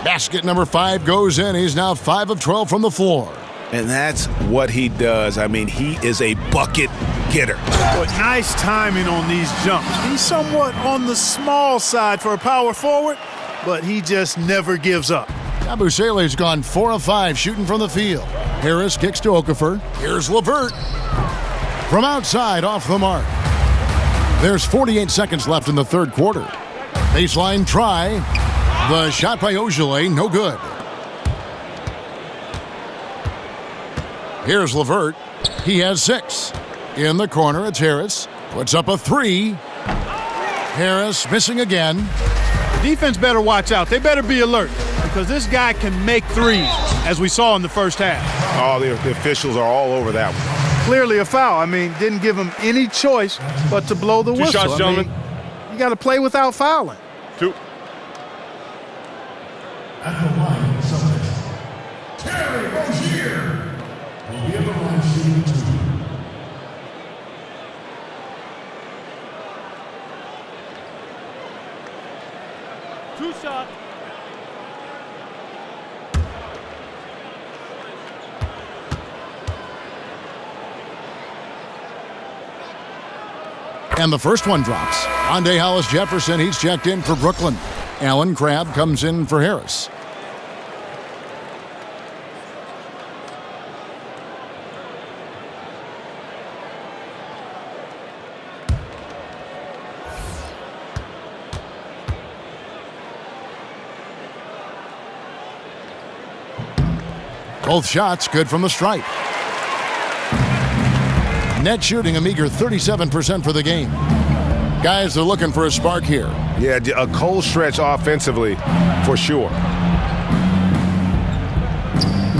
Basket number 5 goes in. He's now 5 of 12 from the floor. And that's what he does. I mean, he is a bucket getter. But nice timing on these jumps. He's somewhat on the small side for a power forward, but he just never gives up. Abusele's gone 4 of 5 shooting from the field. Harris kicks to Okafor. Here's LeVert. From outside, off the mark. There's 48 seconds left in the third quarter. Baseline try. The shot by Ojale, no good. Here's LeVert. He has 6. In the corner, it's Harris. Puts up a 3. Harris missing again. The defense better watch out. They better be alert because this guy can make threes, as we saw in the first half. Oh, the officials are all over that one. Clearly a foul. I mean, didn't give him any choice but to blow the whistle. 2 shots, gentlemen. You got to play without fouling. 2. At the line, Two shot. And the first one drops. Rondae Hollis-Jefferson, he's checked in for Brooklyn. Allen Crabbe comes in for Harris. Both shots good from the stripe. Net shooting a meager 37% for the game. Guys are looking for a spark here. Yeah, a cold stretch offensively for sure.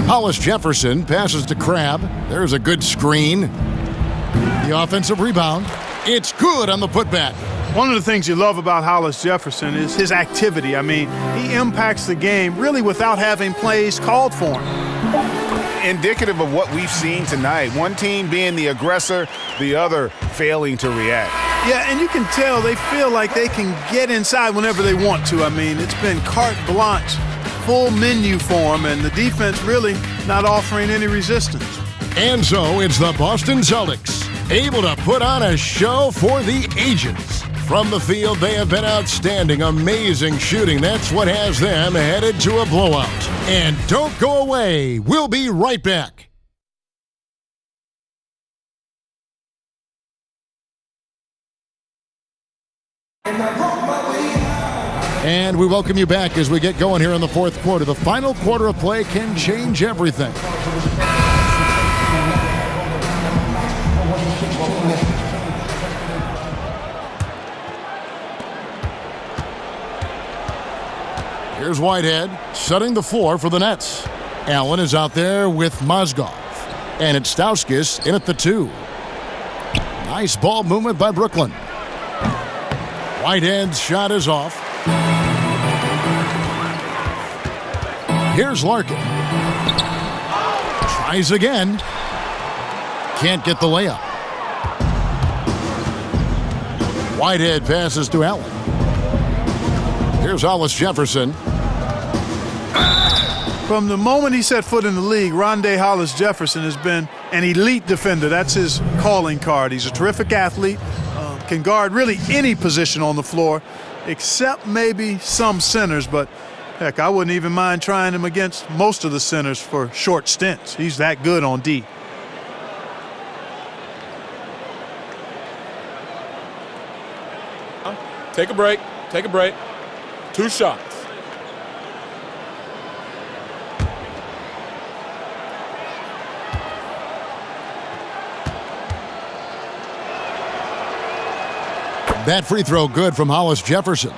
Hollis-Jefferson passes to Crabbe. There's a good screen. The offensive rebound. It's good on the putback. One of the things you love about Hollis-Jefferson is his activity. I mean, he impacts the game really without having plays called for him. Indicative of what we've seen tonight. One team being the aggressor, the other failing to react. Yeah, and you can tell they feel like they can get inside whenever they want to. I mean, it's been carte blanche, full menu for them, and the defense really not offering any resistance. And so it's the Boston Celtics, able to put on a show for the ages. From the field, they have been outstanding, amazing shooting. That's what has them headed to a blowout. And don't go away. We'll be right back. And we welcome you back as we get going here in the fourth quarter. The final quarter of play can change everything. Here's Whitehead setting the floor for the Nets. Allen is out there with Mozgov. And it's Stauskas in at the 2. Nice ball movement by Brooklyn. Whitehead's shot is off. Here's Larkin. Tries again. Can't get the layup. Whitehead passes to Allen. Here's Hollis-Jefferson. From the moment he set foot in the league, Rondae Hollis-Jefferson has been an elite defender. That's his calling card. He's a terrific athlete, can guard really any position on the floor, except maybe some centers. But, heck, I wouldn't even mind trying him against most of the centers for short stints. He's that good on D. Take a break. Take a break. 2 shots. That free throw good from Hollis-Jefferson.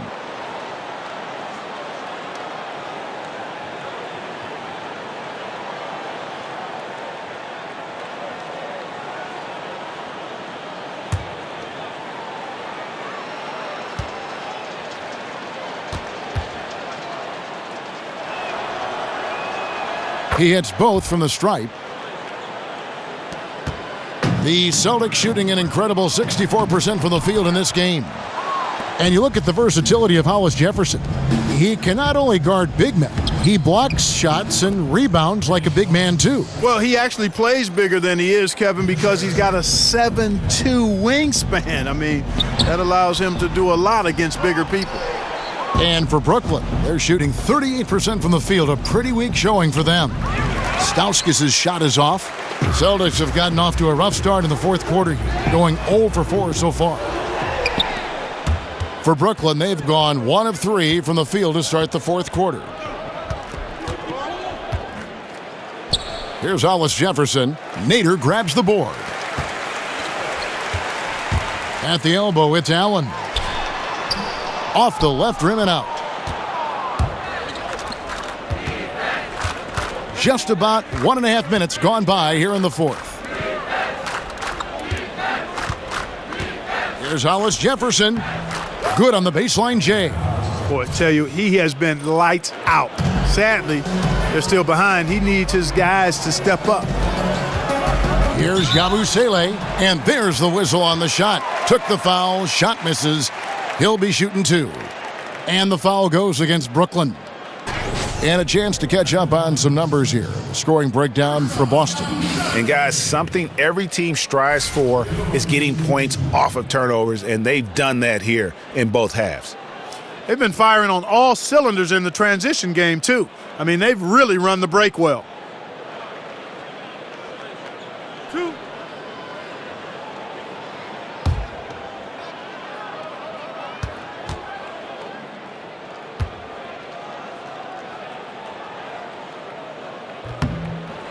He hits both from the stripe. The Celtics shooting an incredible 64% from the field in this game. And you look at the versatility of Hollis-Jefferson. He can not only guard big men, he blocks shots and rebounds like a big man too. Well, he actually plays bigger than he is, Kevin, because he's got a 7'2" wingspan. I mean, that allows him to do a lot against bigger people. And for Brooklyn, they're shooting 38% from the field, a pretty weak showing for them. Stauskas' shot is off. The Celtics have gotten off to a rough start in the fourth quarter, going 0 for 4 so far. For Brooklyn, they've gone 1 of 3 from the field to start the fourth quarter. Here's Hollis-Jefferson. Nader grabs the board. At the elbow, it's Allen. Off the left rim and out. Just about 1.5 minutes gone by here in the fourth. Here's Hollis-Jefferson. Good on the baseline, Jay. Boy, I tell you, he has been lights out. Sadly, they're still behind. He needs his guys to step up. Here's Yabusele, and there's the whistle on the shot. Took the foul, shot misses. He'll be shooting 2. And the foul goes against Brooklyn. And a chance to catch up on some numbers here. The scoring breakdown for Boston. And guys, something every team strives for is getting points off of turnovers, and they've done that here in both halves. They've been firing on all cylinders in the transition game, too. I mean, they've really run the break well.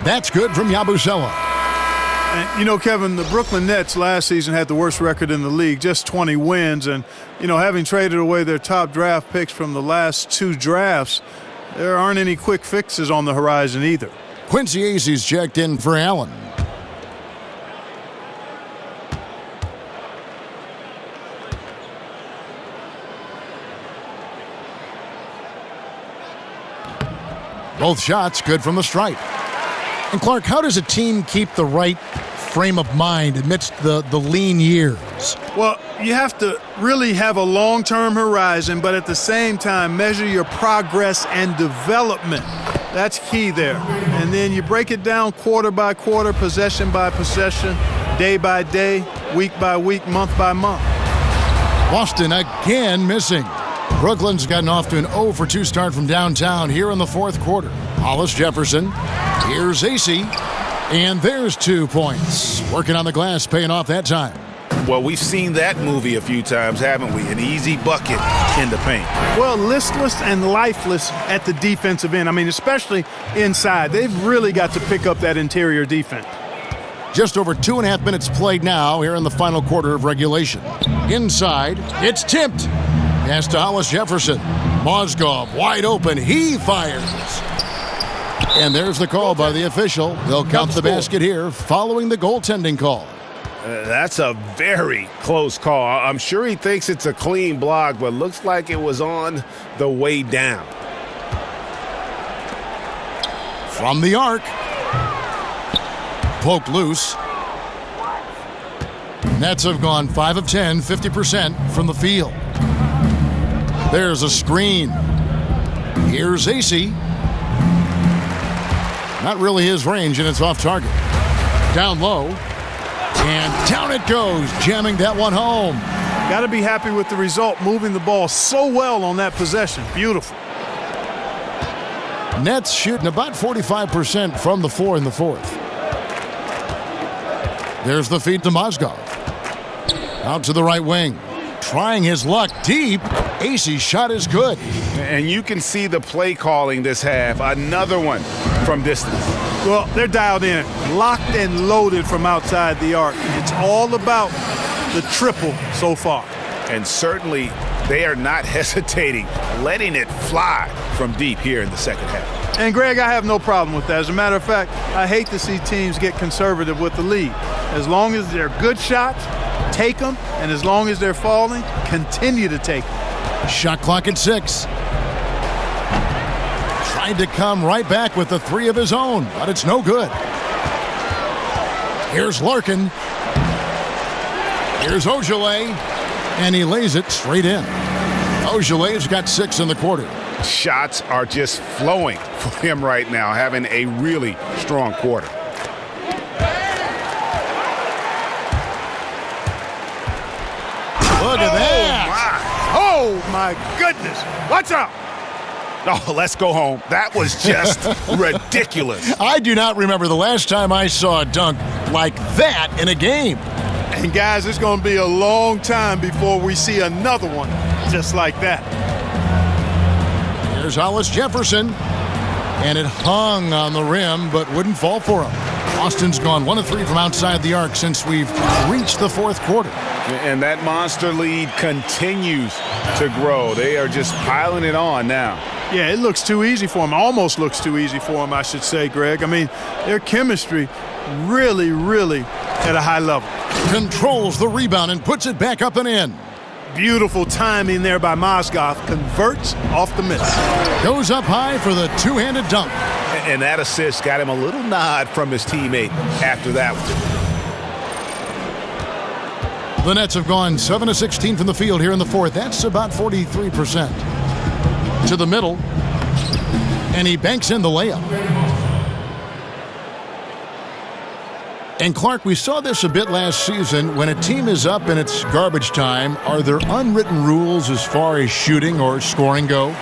That's good from Yabusele. And, you know, Kevin, the Brooklyn Nets last season had the worst record in the league, just 20 wins. And, you know, having traded away their top draft picks from the last 2 drafts, there aren't any quick fixes on the horizon either. Quincy Acies checked in for Allen. Both shots good from the stripe. And Clark, how does a team keep the right frame of mind amidst the lean years? Well, you have to really have a long-term horizon, but at the same time measure your progress and development. That's key there. And then you break it down quarter by quarter, possession by possession, day by day, week by week, month by month. Boston again missing. Brooklyn's gotten off to an 0-for-2 start from downtown here in the fourth quarter. Hollis Jefferson. Here's AC. And there's 2 points. Working on the glass, paying off that time. Well, we've seen that movie a few times, haven't we? An easy bucket in the paint. Well, listless and lifeless at the defensive end. I mean, especially inside. They've really got to pick up that interior defense. Just over 2.5 minutes played now here in the final quarter of regulation. Inside, it's tipped. Pass to Hollis Jefferson. Mozgov wide open. He fires. And there's the call by the official. They'll count the basket here following the goaltending call. That's a very close call. I'm sure he thinks it's a clean block, but looks like it was on the way down. From the arc. Poked loose. Nets have gone 5 of 10, 50% from the field. There's a screen. Here's AC. Not really his range, and it's off target. Down low. And down it goes, jamming that one home. Got to be happy with the result, moving the ball so well on that possession. Beautiful. Nets shooting about 45% from the floor in the fourth. There's the feed to Mozgov. Out to the right wing. Trying his luck deep. Ace's shot is good. And you can see the play calling this half. Another one from distance. Well, they're dialed in, locked and loaded from outside the arc. It's all about the triple so far. And certainly they are not hesitating, letting it fly from deep here in the second half. And, Greg, I have no problem with that. As a matter of fact, I hate to see teams get conservative with the lead. As long as they're good shots, take them. And as long as they're falling, continue to take them. Shot clock at 6. Tried to come right back with the 3 of his own, but it's no good. Here's Larkin. Here's Ojale. And he lays it straight in. Ojale's got 6 in the quarter. Shots are just flowing for him right now, having a really strong quarter. Look at that. Oh, my goodness. Watch out. Oh, let's go home. That was just ridiculous. I do not remember the last time I saw a dunk like that in a game. And, guys, it's going to be a long time before we see another one just like that. Here's Hollis Jefferson. And it hung on the rim, but wouldn't fall for him. Boston's gone 1 of 3 from outside the arc since we've reached the fourth quarter. And that monster lead continues to grow. They are just piling it on now. Yeah, it looks too easy for them. Almost looks too easy for them, I should say, Greg. I mean, their chemistry really, really at a high level. Controls the rebound and puts it back up and in. Beautiful timing there by Mozgov. Converts off the miss. Goes up high for the two-handed dunk. And that assist got him a little nod from his teammate after that one. The Nets have gone 7 of 16 from the field here in the fourth. That's about 43%. To the middle. And he banks in the layup. And Clark, we saw this a bit last season. When a team is up and it's garbage time, are there unwritten rules as far as shooting or scoring go?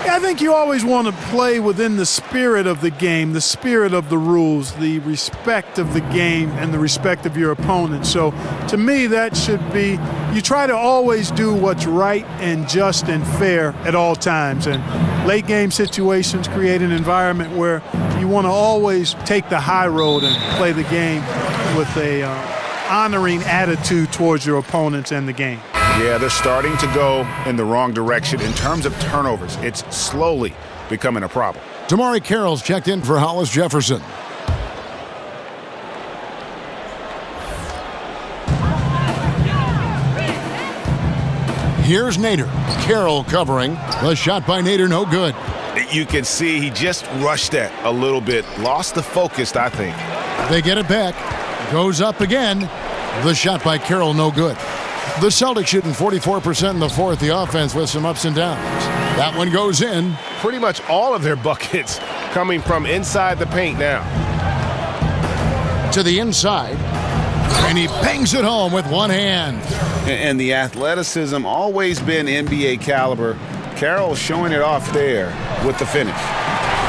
Yeah, I think you always want to play within the spirit of the game, the spirit of the rules, the respect of the game, and the respect of your opponent. So to me, that should be, you try to always do what's right and just and fair at all times. And late game situations create an environment where you want to always take the high road and play the game with a honoring attitude towards your opponents and the game. Yeah, they're starting to go in the wrong direction in terms of turnovers. It's slowly becoming a problem. Damari Carroll's checked in for Hollis Jefferson. Here's Nader. Carroll covering. The shot by Nader, no good. You can see he just rushed that a little bit. Lost the focus, I think. They get it back. Goes up again. The shot by Carroll, no good. The Celtics shooting 44% in the fourth. The offense with some ups and downs. That one goes in. Pretty much all of their buckets coming from inside the paint now. To the inside. And he bangs it home with one hand. And the athleticism always been NBA caliber. Carroll showing it off there with the finish.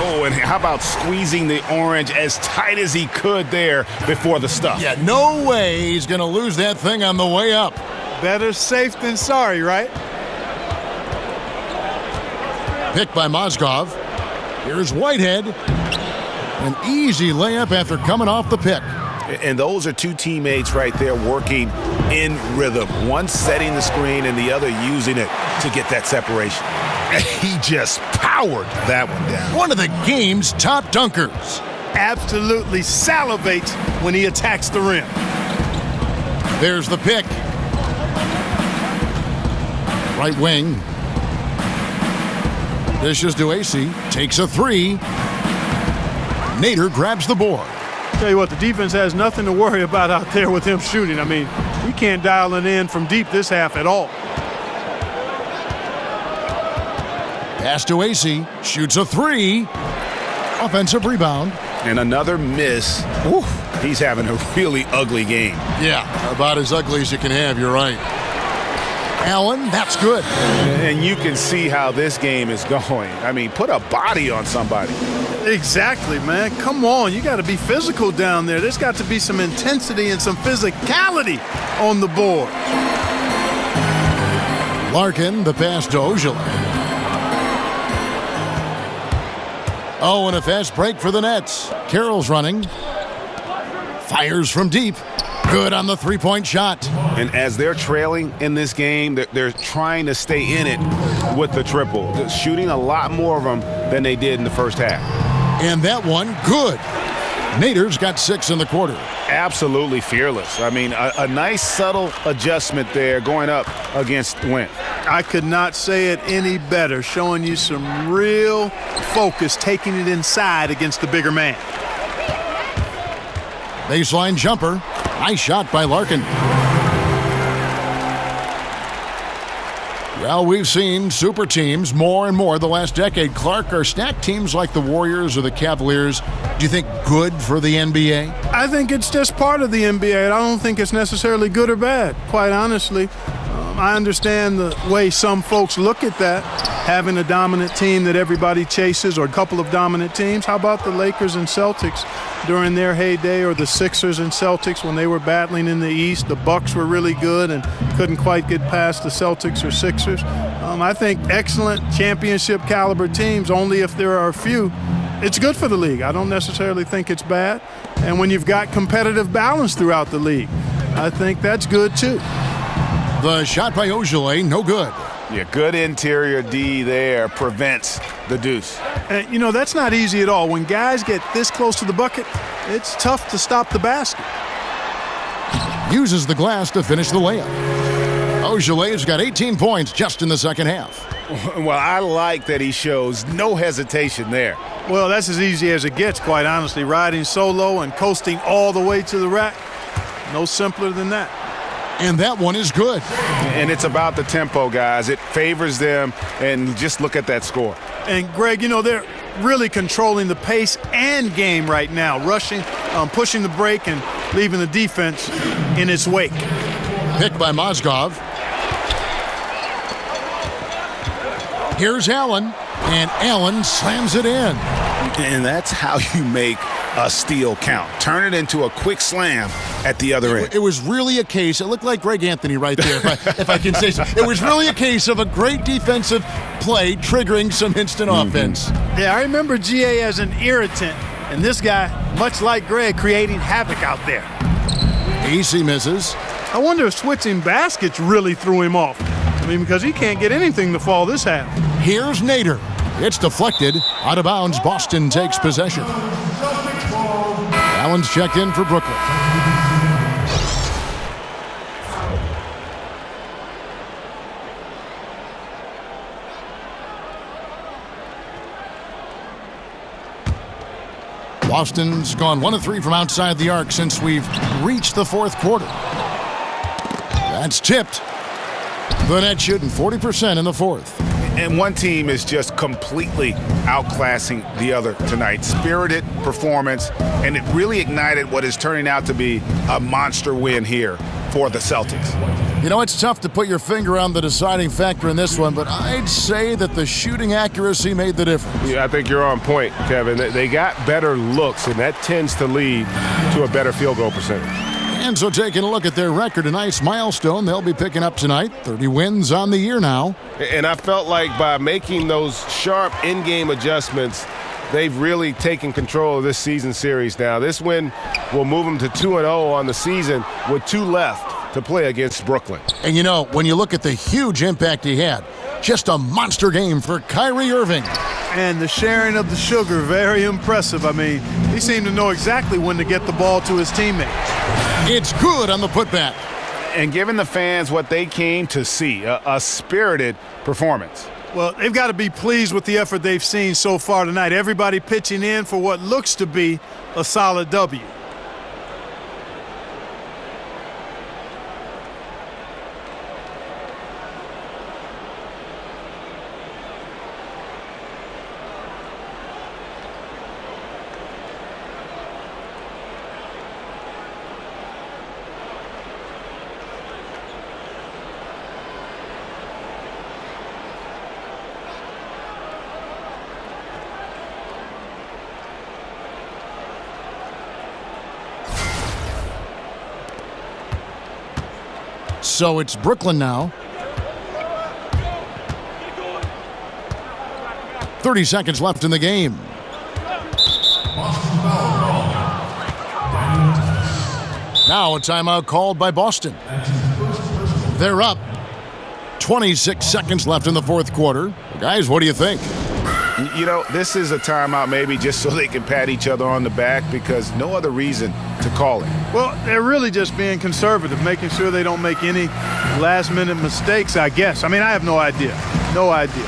Oh, and how about squeezing the orange as tight as he could there before the stuff? Yeah, no way he's going to lose that thing on the way up. Better safe than sorry, right? Picked by Mozgov. Here's Whitehead. An easy layup after coming off the pick. And those are two teammates right there working in rhythm. One setting the screen and the other using it to get that separation. He just powered that one down. One of the game's top dunkers. Absolutely salivates when he attacks the rim. There's the pick. Right wing. Dishes to AC. Takes a three. Nader grabs the board. Tell you what, the defense has nothing to worry about out there with him shooting. I mean, we can't dial it in from deep this half at all. Pass to AC. Shoots a three. Offensive rebound. And another miss. Ooh, he's having a really ugly game. Yeah, about as ugly as you can have. You're right. Allen, that's good. And you can see how this game is going. I mean, put a body on somebody. Exactly, man. Come on. You got to be physical down there. There's got to be some intensity and some physicality on the board. Larkin, the pass to Ojale. Oh, and a fast break for the Nets. Carroll's running. Fires from deep. Good on the three-point shot. And as they're trailing in this game, they're trying to stay in it with the triple. They're shooting a lot more of them than they did in the first half. And that one, good. Nader's got 6 in the quarter. Absolutely fearless. I mean, a nice subtle adjustment there going up against Wentz. I could not say it any better, showing you some real focus, taking it inside against the bigger man. Baseline jumper. Nice shot by Larkin. Well, we've seen super teams more and more the last decade. Clark, are stacked teams like the Warriors or the Cavaliers, do you think good for the NBA? I think it's just part of the NBA. I don't think it's necessarily good or bad, quite honestly. I understand the way some folks look at that, having a dominant team that everybody chases or a couple of dominant teams. How about the Lakers and Celtics during their heyday, or the Sixers and Celtics when they were battling in the East? The Bucks were really good and couldn't quite get past the Celtics or Sixers. I think excellent championship caliber teams, only if there are a few. It's good for the league. I don't necessarily think it's bad. And when you've got competitive balance throughout the league, I think that's good too. The shot by Ojale, no good. Yeah, good interior D there prevents the deuce. And, you know, that's not easy at all. When guys get this close to the bucket, it's tough to stop the basket. Uses the glass to finish the layup. Ojale's got 18 points just in the second half. Well, I like that he shows no hesitation there. Well, that's as easy as it gets, quite honestly. Riding solo and coasting all the way to the rack. No simpler than that. And that one is good. And it's about the tempo, guys. It favors them, and just look at that score. And, Greg, you know, they're really controlling the pace and game right now, rushing, pushing the break, and leaving the defense in its wake. Picked by Mozgov. Here's Allen, and Allen slams it in. And that's how you make a steal count. Turn it into a quick slam at the other end. It was really a case, it looked like Greg Anthony right there, if I can say so. It was really a case of a great defensive play triggering some instant offense. Yeah, I remember GA as an irritant, and this guy, much like Greg, creating havoc out there. Easy misses. I wonder if switching baskets really threw him off. I mean, because he can't get anything to fall this half. Here's Nader. It's deflected. Out of bounds, Boston takes possession. Allen's checked in for Brooklyn. Boston's gone 1 of 3 from outside the arc since we've reached the fourth quarter. That's tipped. The Nets shooting 40% in the fourth. And one team is just completely outclassing the other tonight. Spirited performance, and it really ignited what is turning out to be a monster win here for the Celtics. You know, it's tough to put your finger on the deciding factor in this one, but I'd say that the shooting accuracy made the difference. Yeah, I think you're on point, Kevin. They got better looks, and that tends to lead to a better field goal percentage. And so taking a look at their record, a nice milestone they'll be picking up tonight. 30 wins on the year now. And I felt like by making those sharp in-game adjustments, they've really taken control of this season series now. This win will move them to 2-0 on the season with 2 left to play against Brooklyn. And you know, when you look at the huge impact he had, just a monster game for Kyrie Irving. And the sharing of the sugar, very impressive. I mean, he seemed to know exactly when to get the ball to his teammates. It's good on the putback. And giving the fans what they came to see, a spirited performance. Well, they've got to be pleased with the effort they've seen so far tonight. Everybody pitching in for what looks to be a solid W. So it's Brooklyn now. 30 seconds left in the game. Now a timeout called by Boston. They're up. 26 seconds left in the fourth quarter. Guys, what do you think? You know, this is a timeout maybe just so they can pat each other on the back because no other reason to call it. Well, they're really just being conservative, making sure they don't make any last-minute mistakes, I guess. I mean, I have no idea. No idea.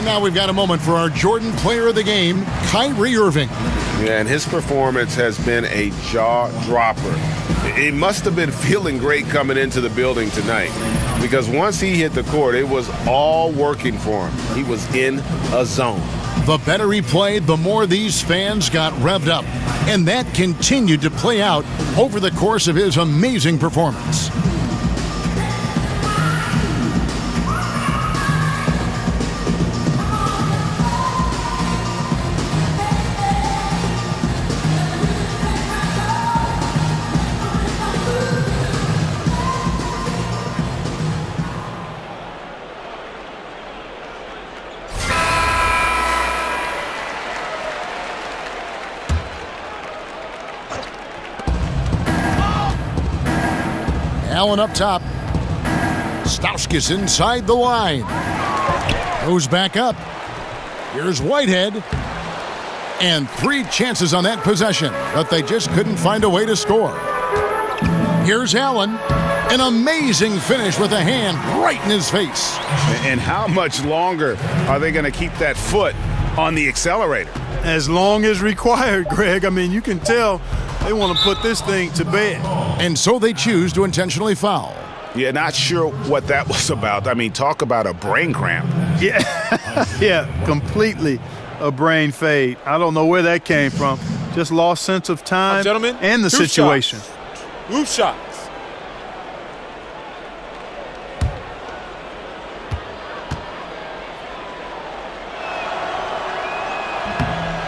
Now we've got a moment for our Jordan player of the game, Kyrie Irving. Yeah, and his performance has been a jaw-dropper. He must have been feeling great coming into the building tonight because once he hit the court, it was all working for him. He was in a zone. The better he played, the more these fans got revved up. And that continued to play out over the course of his amazing performance. Allen up top. Stauskas inside the line. Goes back up. Here's Whitehead. And 3 chances on that possession, but they just couldn't find a way to score. Here's Allen. An amazing finish with a hand right in his face. And how much longer are they going to keep that foot on the accelerator? As long as required, Greg. I mean, you can tell they want to put this thing to bed. And so they choose to intentionally foul. Yeah, not sure what that was about. I mean, talk about a brain cramp. Yeah, yeah, completely a brain fade. I don't know where that came from. Just lost sense of time gentlemen, and the situation. Roof shots.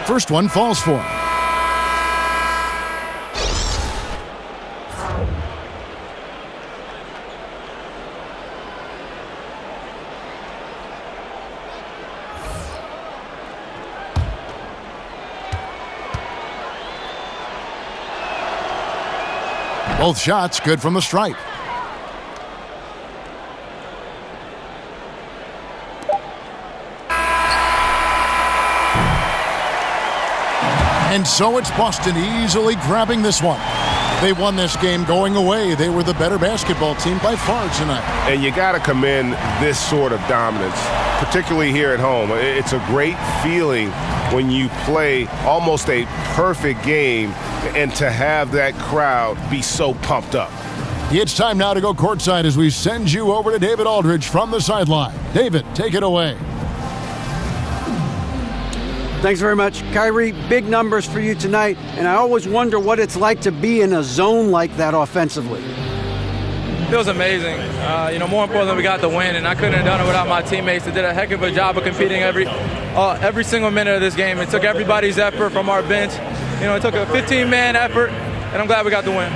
First one falls for him. Both shots good from the stripe. And so it's Boston easily grabbing this one. They won this game going away. They were the better basketball team by far tonight. And you got to commend this sort of dominance, particularly here at home. It's a great feeling when you play almost a perfect game and to have that crowd be so pumped up. It's time now to go courtside as we send you over to David Aldridge from the sideline. David, take it away. Thanks very much. Kyrie, big numbers for you tonight, and I always wonder what it's like to be in a zone like that offensively. Feels amazing. More importantly, we got the win, and I couldn't have done it without my teammates. They did a heck of a job of competing every single minute of this game. It took everybody's effort from our bench. It took a 15-man effort, and I'm glad we got the win.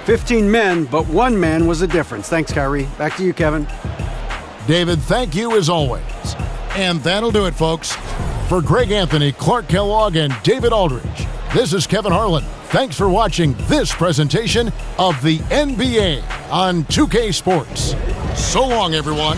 15 men, but 1 man was the difference. Thanks, Kyrie. Back to you, Kevin. David, thank you as always. And that'll do it, folks. For Greg Anthony, Clark Kellogg, and David Aldridge, this is Kevin Harlan. Thanks for watching this presentation of the NBA on 2K Sports. So long, everyone.